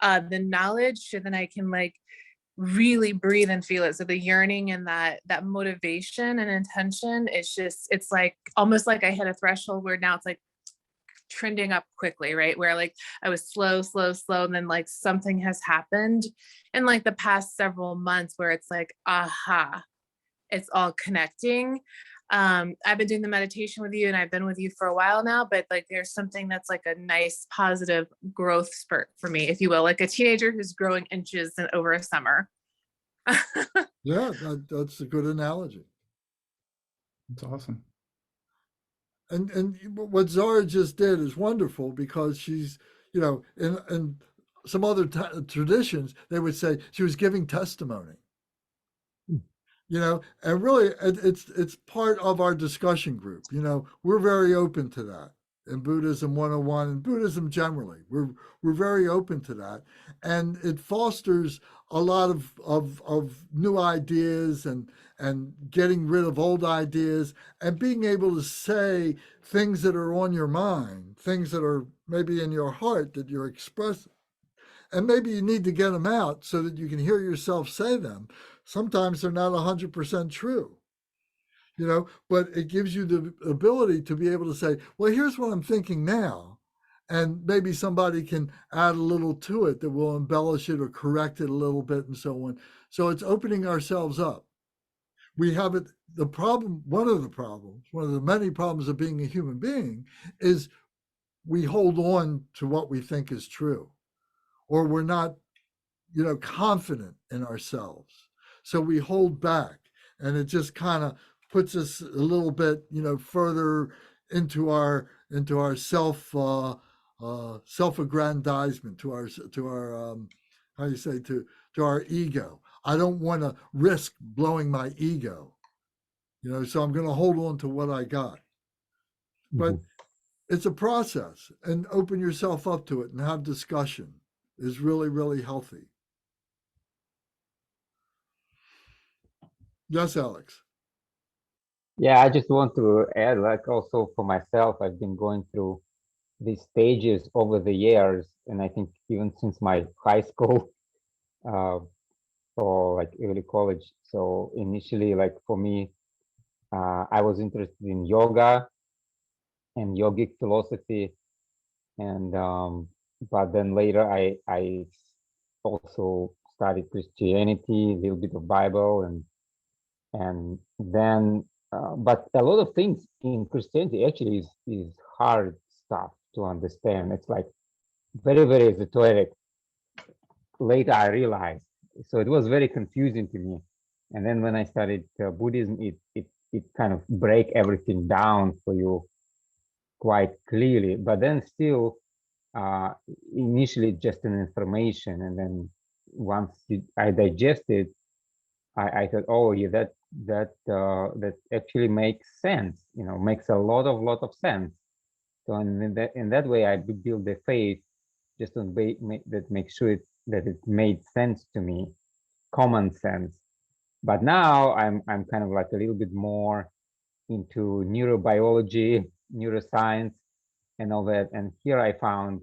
the knowledge, so then I can like really breathe and feel it. So the yearning and that motivation and intention, it's like almost like I hit a threshold where now it's like trending up quickly, right? Where like I was slow, and then like something has happened in like the past several months where it's like, aha, it's all connecting. I've been doing the meditation with you, and I've been with you for a while now, but like there's something that's like a nice positive growth spurt for me, if you will, like a teenager who's growing inches over a summer. Yeah, that's a good analogy. It's awesome. And what Zara just did is wonderful, because she's, in some other traditions, they would say she was giving testimony. And really it's part of our discussion group. We're very open to that in Buddhism 101 and Buddhism generally. We're very open to that, and it fosters a lot of new ideas and getting rid of old ideas and being able to say things that are on your mind, things that are maybe in your heart that you're expressing. And maybe you need to get them out so that you can hear yourself say them. Sometimes they're not 100% true, but it gives you the ability to be able to say, well, here's what I'm thinking now. And maybe somebody can add a little to it that will embellish it or correct it a little bit and so on. So it's opening ourselves up. We have it. One of the many problems of being a human being is we hold on to what we think is true, or we're not confident in ourselves. So we hold back, and it just kind of puts us a little bit, further into our self-aggrandizement, to our how you say, to our ego. I don't want to risk blowing my ego, so I'm going to hold on to what I got. But it's a process, and open yourself up to it and have discussion is really, really healthy. Yes, Alex. Yeah, I just want to add, like, also for myself, I've been going through these stages over the years, and I think even since my high school or like early college. So initially, like for me, I was interested in yoga and yogic philosophy, and but then later I also studied Christianity, a little bit of Bible, and then but a lot of things in Christianity actually is hard stuff to understand. It's like very, very esoteric. Later I realized, so it was very confusing to me. And then when I studied Buddhism, it kind of break everything down for you quite clearly. But then still, initially just an information, and then once I digested, I thought, oh yeah, that actually makes sense. Makes a lot of sense. So in that way, I build the faith just on that makes sure that it made sense to me, common sense. But now I'm kind of like a little bit more into neurobiology, neuroscience, and all that. And here I found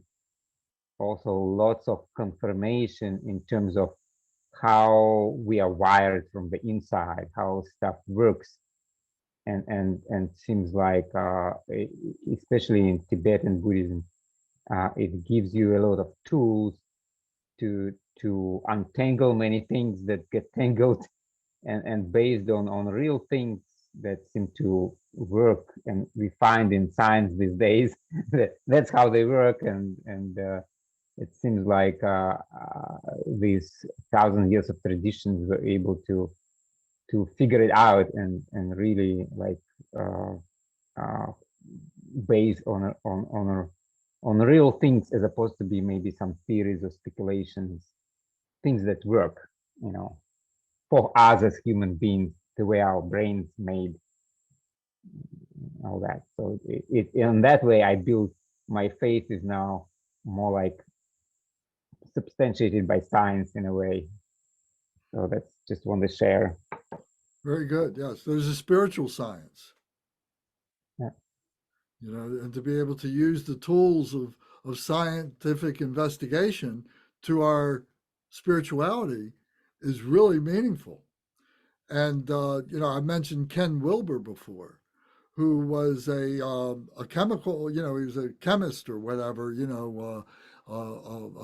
also lots of confirmation in terms of how we are wired from the inside, how stuff works. And seems like, especially in Tibetan Buddhism, it gives you a lot of tools to untangle many things that get tangled, and based on real things that seem to work, and we find in science these days that's how they work, and it seems like these 1,000 years of traditions were able to figure it out and really like based on real things, as opposed to be maybe some theories or speculations, things that work, for us as human beings the way our brains made, all that. So in that way, I built my faith is now more like substantiated by science in a way. So that's just want to share. Very good. Yes, there's a spiritual science. Yeah. You know, and to be able to use the tools of scientific investigation to our spirituality is really meaningful. And you know, I mentioned Ken Wilber before, who was a chemical, you know, he was a chemist or whatever, you know,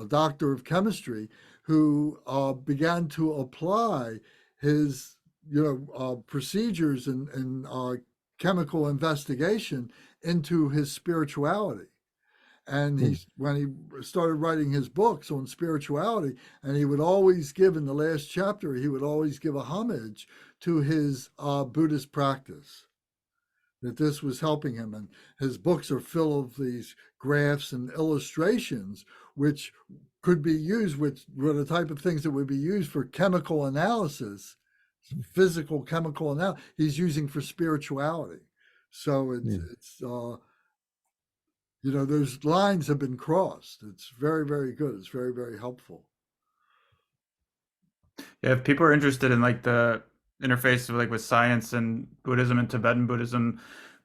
a doctor of chemistry who began to apply his, you know, procedures and chemical investigation into his spirituality. And he, when he started writing his books on spirituality, and he would always give in the last chapter, he would always give a homage to his Buddhist practice, that this was helping him. And his books are full of these graphs and illustrations, which could be used, which were the type of things that would be used for chemical analysis, physical chemical analysis, he's using for spirituality. So it's you know, those lines have been crossed. It's very, very good. It's very, very helpful. Yeah, if people are interested in like the interface of like with science and Buddhism and Tibetan Buddhism,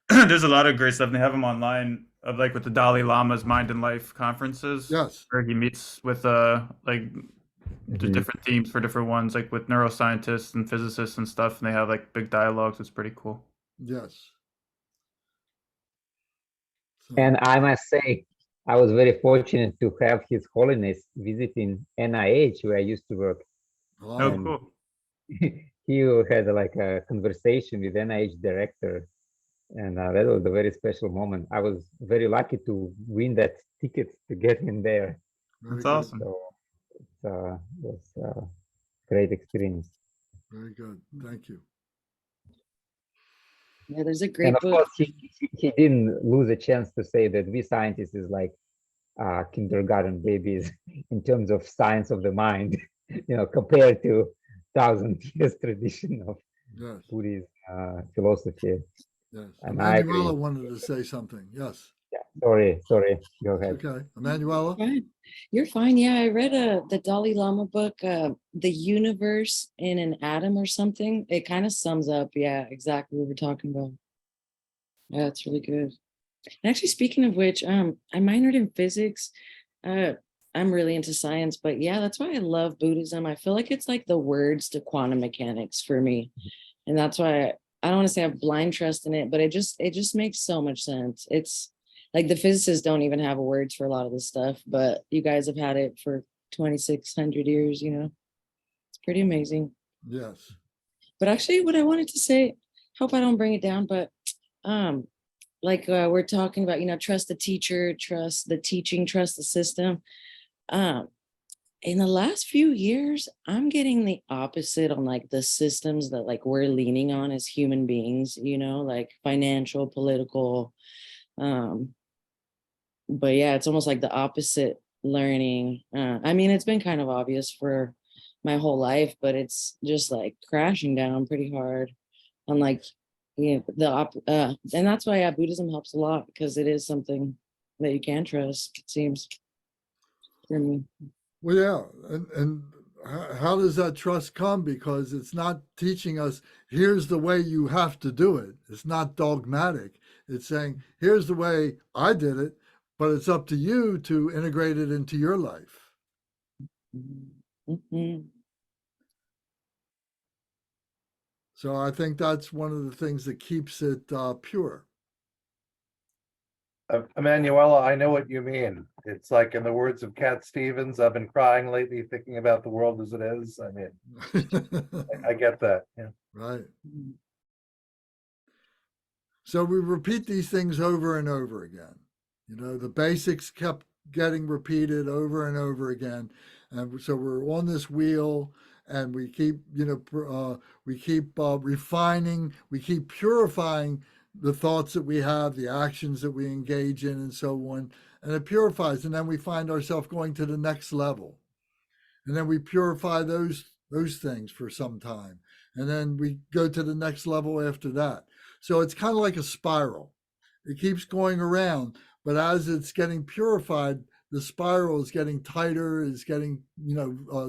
there's a lot of great stuff. And they have them online of like with the Dalai Lama's Mind and Life conferences, Yes. where he meets with like the different themes for different ones, like with neuroscientists and physicists and stuff, and they have like big dialogues. It's pretty cool. Yes. So, And I must say, I was very fortunate to have His Holiness visiting NIH, where I used to work. Oh, And cool. he had like a conversation with NIH director, and that was a very special moment. I was very lucky to win that ticket to get in there. very That's good. awesome. So it was a great experience. Very good. Thank you. Yeah, there's a great And of book. course, he didn't lose a chance to say that we scientists is like kindergarten babies in terms of science of the mind, you know, compared to 1,000 years tradition of Yes. Buddhist philosophy. Yes. And I agree. Emanuela wanted to say something. Yes. Yeah, sorry, go ahead. Okay. Emanuela? Fine. You're fine. Yeah, I read the Dalai Lama book, The Universe in an Atom or something. It kind of sums up, yeah, exactly what we're talking about. Yeah, it's really good. And actually, speaking of which, I minored in physics. I'm really into science, but yeah, that's why I love Buddhism. I feel like it's like the words to quantum mechanics for me. And that's why I don't want to say I have blind trust in it, but it just makes so much sense. It's like the physicists don't even have words for a lot of this stuff, but you guys have had it for 2,600 years, you know. It's pretty amazing. Yes. But actually what I wanted to say, hope I don't bring it down, but like we're talking about, you know, trust the teacher, trust the teaching, trust the system. In the last few years, I'm getting the opposite on like the systems that like we're leaning on as human beings, you know, like financial, political. But yeah, it's almost like the opposite learning. I mean, it's been kind of obvious for my whole life, but it's just like crashing down pretty hard on like, you know, and that's why Buddhism helps a lot, because it is something that you can trust, it seems, for me. Well, yeah. And how does that trust come? Because it's not teaching us, here's the way you have to do it. It's not dogmatic. It's saying, here's the way I did it, but it's up to you to integrate it into your life. Mm-hmm. So I think that's one of the things that keeps it pure. Emanuela, I know what you mean. It's like in the words of Cat Stevens, I've been crying lately thinking about the world as it is. I mean, I get that. Yeah. Right. So we repeat these things over and over again. You know, the basics kept getting repeated over and over again. And so we're on this wheel and we keep, you know, we keep refining, we keep purifying the thoughts that we have, the actions that we engage in, and so on. And it purifies. And then we find ourselves going to the next level. And then we purify those things for some time. And then we go to the next level after that. So it's kind of like a spiral. It keeps going around, but as it's getting purified, the spiral is getting tighter, is getting,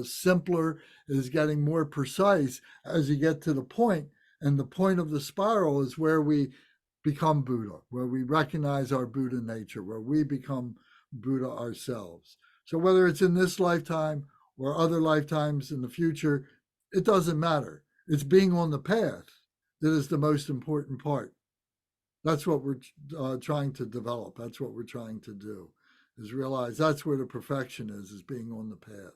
simpler, is getting more precise as you get to the point. And the point of the spiral is where we become Buddha, where we recognize our Buddha nature, where we become Buddha ourselves. So whether it's in this lifetime or other lifetimes in the future, it doesn't matter. It's being on the path that is the most important part. That's what we're trying to develop. That's what we're trying to do, is realize that's where the perfection is being on the path.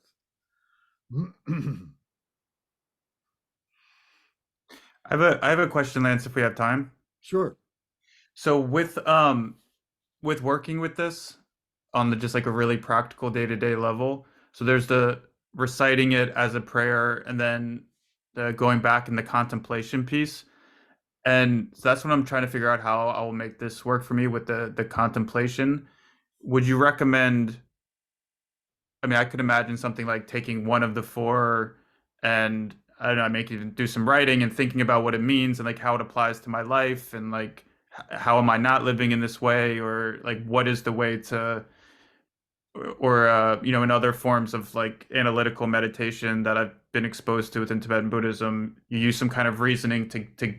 I have a question, Lance, if we have time. Sure. So with working with this on the just like a really practical day-to-day level, so there's the reciting it as a prayer and then the going back in the contemplation piece. And so that's what I'm trying to figure out how I will make this work for me with the contemplation. Would you recommend, I mean, I could imagine something like taking one of the four and I don't know, making do some writing and thinking about what it means and like how it applies to my life and like how am I not living in this way, or like what is the way to, or in other forms of like analytical meditation that I've been exposed to within Tibetan Buddhism, you use some kind of reasoning to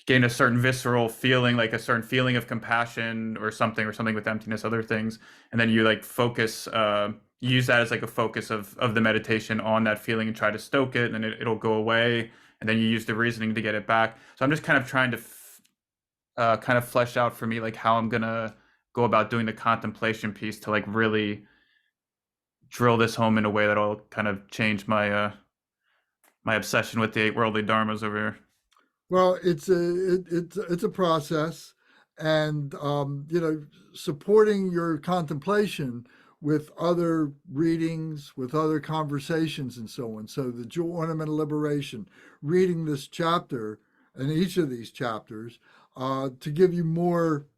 gain a certain visceral feeling, like a certain feeling of compassion or something with emptiness, other things, and then you like focus, use that as like a focus of the meditation on that feeling and try to stoke it, and then it'll go away, and then you use the reasoning to get it back. So I'm just kind of trying to kind of flesh out for me like how I'm gonna go about doing the contemplation piece to like really drill this home in a way that'll kind of change my my obsession with the eight worldly dharmas over here. Well, it's a process, and supporting your contemplation with other readings, with other conversations, and so on. So the Jewel Ornament of Liberation, reading this chapter and each of these chapters to give you more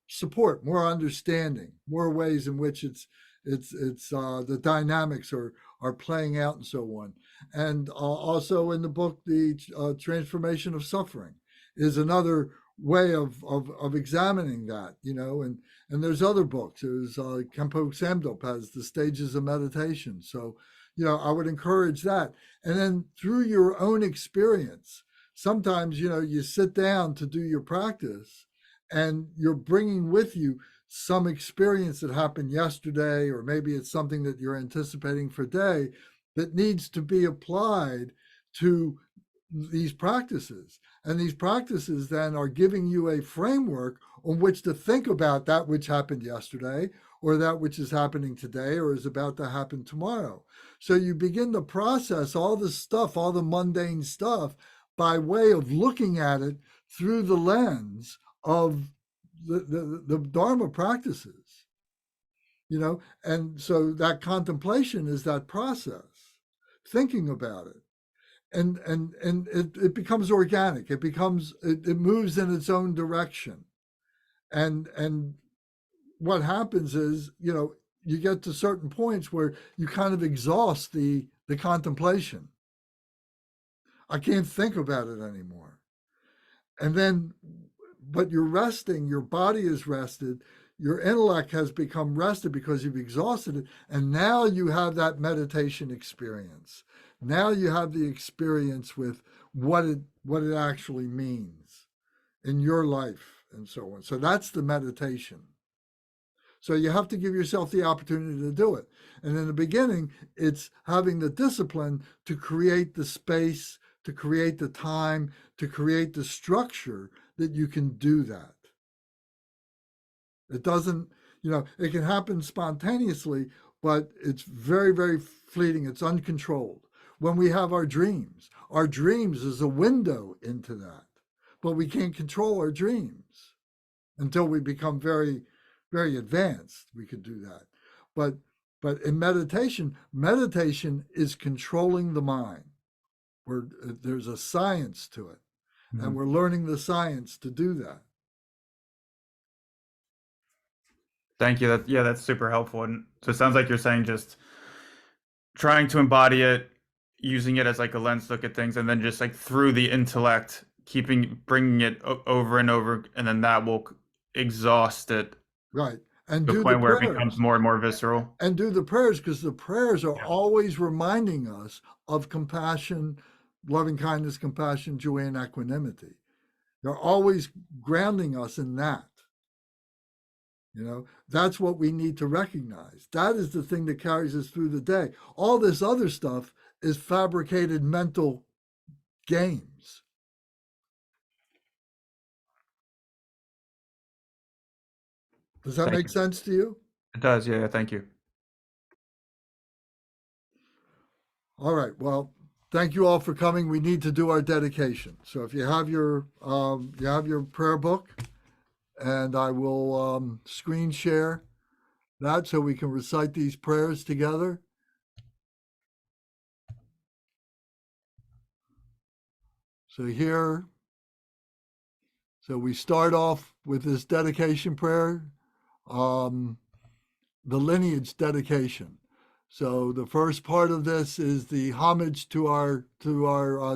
support, more understanding, more ways in which it's the dynamics are playing out and so on. And also in the book, the transformation of suffering is another way of examining that, and there's other books. There's Khenpo Samdop has the stages of meditation. So, I would encourage that. And then through your own experience, sometimes, you sit down to do your practice and you're bringing with you some experience that happened yesterday, or maybe it's something that you're anticipating for today that needs to be applied to these practices. And these practices then are giving you a framework on which to think about that which happened yesterday, or that which is happening today, or is about to happen tomorrow. So you begin to process all the stuff, all the mundane stuff, by way of looking at it through the lens of the Dharma practices, and so that contemplation is that process, thinking about it, and it becomes organic. It moves in its own direction, and what happens is, you get to certain points where you kind of exhaust the contemplation. I can't think about it anymore. And then, but you're resting, your body is rested, your intellect has become rested because you've exhausted it. And now you have that meditation experience. Now you have the experience with what it actually means in your life and so on. So that's the meditation. So you have to give yourself the opportunity to do it. And in the beginning, it's having the discipline to create the space, to create the time, to create the structure that you can do that. It doesn't, it can happen spontaneously, but it's very, very fleeting. It's uncontrolled. When we have our dreams is a window into that, but we can't control our dreams until we become very, very advanced. We could do that. But in meditation is controlling the mind. There's a science to it, and we're learning the science to do that. Thank you. That's super helpful. And so it sounds like you're saying just trying to embody it using it as like a lens to look at things, and then just like through the intellect, bringing it over and over, and then that will exhaust it Right. And to a do the point where it becomes prayers. more and more visceral. And do the prayers, because the prayers are Yeah. always reminding us of compassion, loving kindness, compassion, joy, and equanimity. They're always grounding us in that. You know, that's what we need to recognize. That is the thing that carries us through the day. All this other stuff is fabricated mental games. Does that Thank make you. sense to you? It does, yeah, thank you. All right. Well, thank you all for coming. We need to do our dedication. So if you have your prayer book, and I will screen share that so we can recite these prayers together. So we start off with this dedication prayer, the lineage dedication. So the first part of this is the homage to our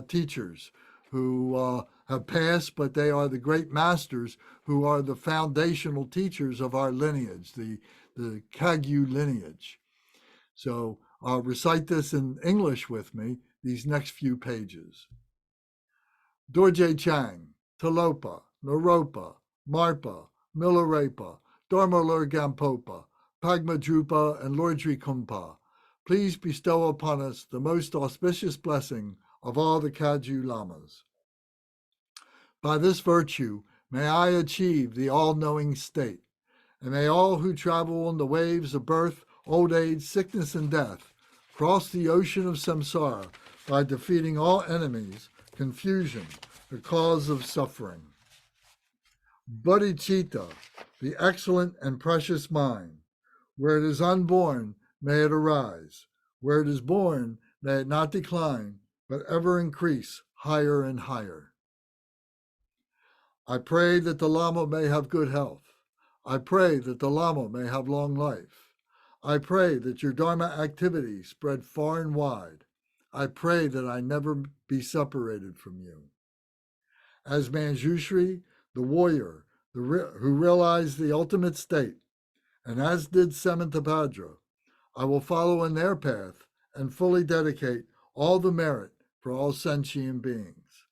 teachers who have passed, but they are the great masters who are the foundational teachers of our lineage, the Kagyu lineage. So recite this in English with me, these next few pages. Dorje Chang, Talopa, Naropa, Marpa, Milarepa, Dharma Gampopa, Pagmadrupa, and Lordri Kumpa, please bestow upon us the most auspicious blessing of all the Kagyu Lamas. By this virtue, may I achieve the all-knowing state, and may all who travel on the waves of birth, old age, sickness, and death cross the ocean of samsara by defeating all enemies, confusion, the cause of suffering. Bodhicitta, the excellent and precious mind, where it is unborn, may it arise. Where it is born, may it not decline, but ever increase higher and higher. I pray that the Lama may have good health. I pray that the Lama may have long life. I pray that your Dharma activity spread far and wide. I pray that I never be separated from you. As Manjushri, the warrior, who realized the ultimate state, and as did Samantabhadra, I will follow in their path and fully dedicate all the merit for all sentient beings.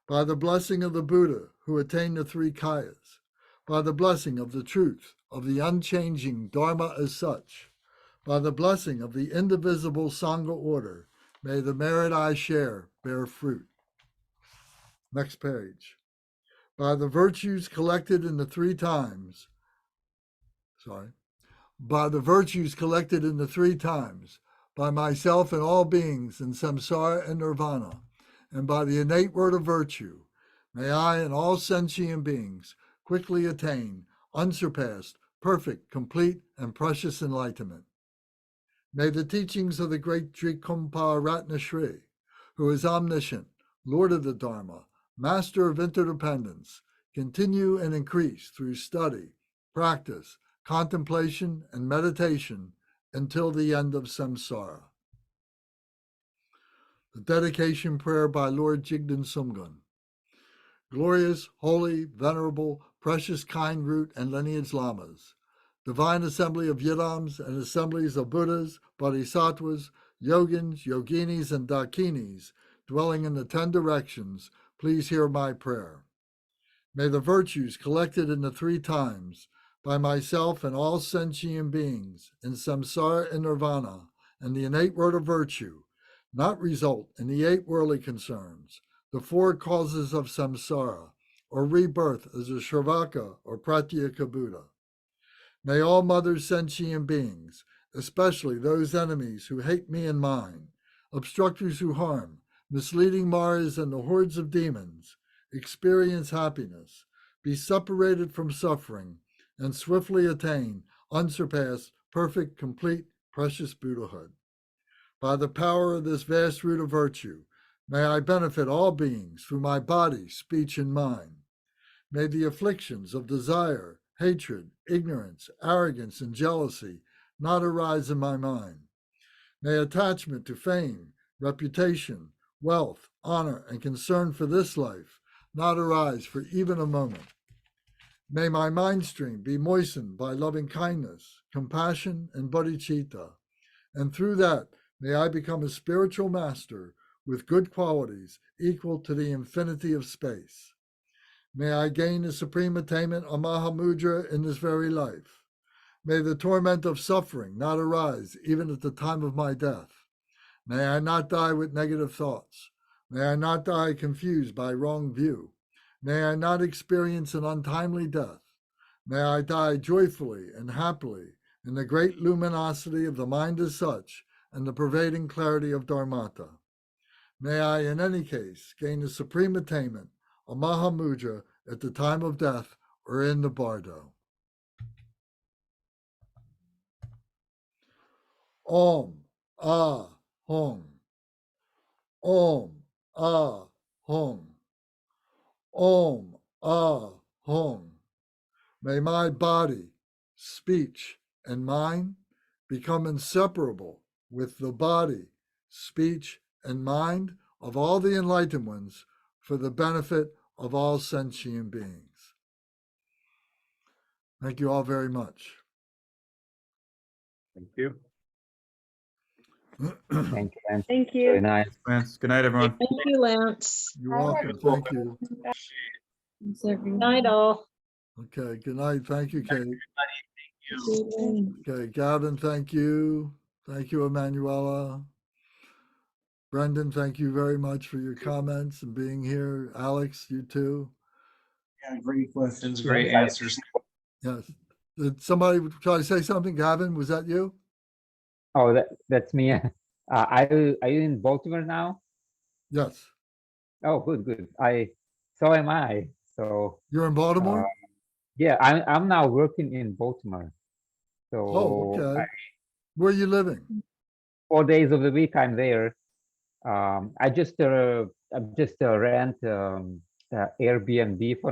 By the blessing of the Buddha who attained the three kayas, by the blessing of the truth of the unchanging Dharma as such, by the blessing of the indivisible Sangha order, may the merit I share bear fruit. Next page. By the virtues collected in the three times, by the virtues collected in the three times, by myself and all beings in samsara and nirvana, and by the innate word of virtue, may I and all sentient beings quickly attain unsurpassed, perfect, complete, and precious enlightenment. May the teachings of the great Trikumpa Ratnashri, who is omniscient, Lord of the Dharma, Master of interdependence, continue and increase through study, practice, contemplation, and meditation until the end of samsara. The dedication prayer by Lord Jigdan Sumgun. Glorious, holy, venerable, precious kind root and lineage lamas, divine assembly of yidams and assemblies of Buddhas, Bodhisattvas, Yogins, Yoginis, and Dakinis, dwelling in the 10 directions, please hear my prayer. May the virtues collected in the three times by myself and all sentient beings in samsara and nirvana and the innate word of virtue not result in the 8 worldly concerns, the 4 causes of samsara, or rebirth as a Shravaka or Pratyeka Buddha. May all mothers sentient beings, especially those enemies who hate me and mine, obstructors who harm, misleading Maras and the hordes of demons, experience happiness, be separated from suffering, and swiftly attain unsurpassed, perfect, complete, precious Buddhahood. By the power of this vast root of virtue, may I benefit all beings through my body, speech, and mind. May the afflictions of desire, hatred, ignorance, arrogance, and jealousy not arise in my mind. May attachment to fame, reputation, wealth, honor, and concern for this life not arise for even a moment. May my mind stream be moistened by loving kindness, compassion, and bodhicitta, and through that may I become a spiritual master with good qualities equal to the infinity of space. May I gain the supreme attainment of Mahamudra in this very life. May the torment of suffering not arise even at the time of my death. May I not die with negative thoughts. May I not die confused by wrong view. May I not experience an untimely death. May I die joyfully and happily in the great luminosity of the mind as such and the pervading clarity of Dharmata. May I, in any case, gain the supreme attainment of Mahamudra at the time of death or in the bardo. Om, Ah, Hong. Om, Ah, Hong. Om, Ah, Hong. May my body, speech, and mind become inseparable with the body, speech, and mind of all the enlightened ones for the benefit of all sentient beings. Thank you all very much. Thank you. Thank you, and Thank very you. nice. Lance, good night, everyone. Thank you, Lance. You're welcome. Thank you. Thanks, everyone. Night all. Okay, good night. Thank you, Kate. Good. Okay, Gavin, thank you. Thank you, Emanuela. Brendan, thank you very much for your comments and being here. Alex, you too. Yeah, great questions, great answers. Yes. Did somebody try to say something? Gavin, was that you? Oh, that's me. Are you in Baltimore now? Yes. Oh, good. So am I. So You're in Baltimore? yeah, I'm now working in Baltimore. Oh, So okay. Where are you living? 4 days of the week I'm there. I just rent Airbnb for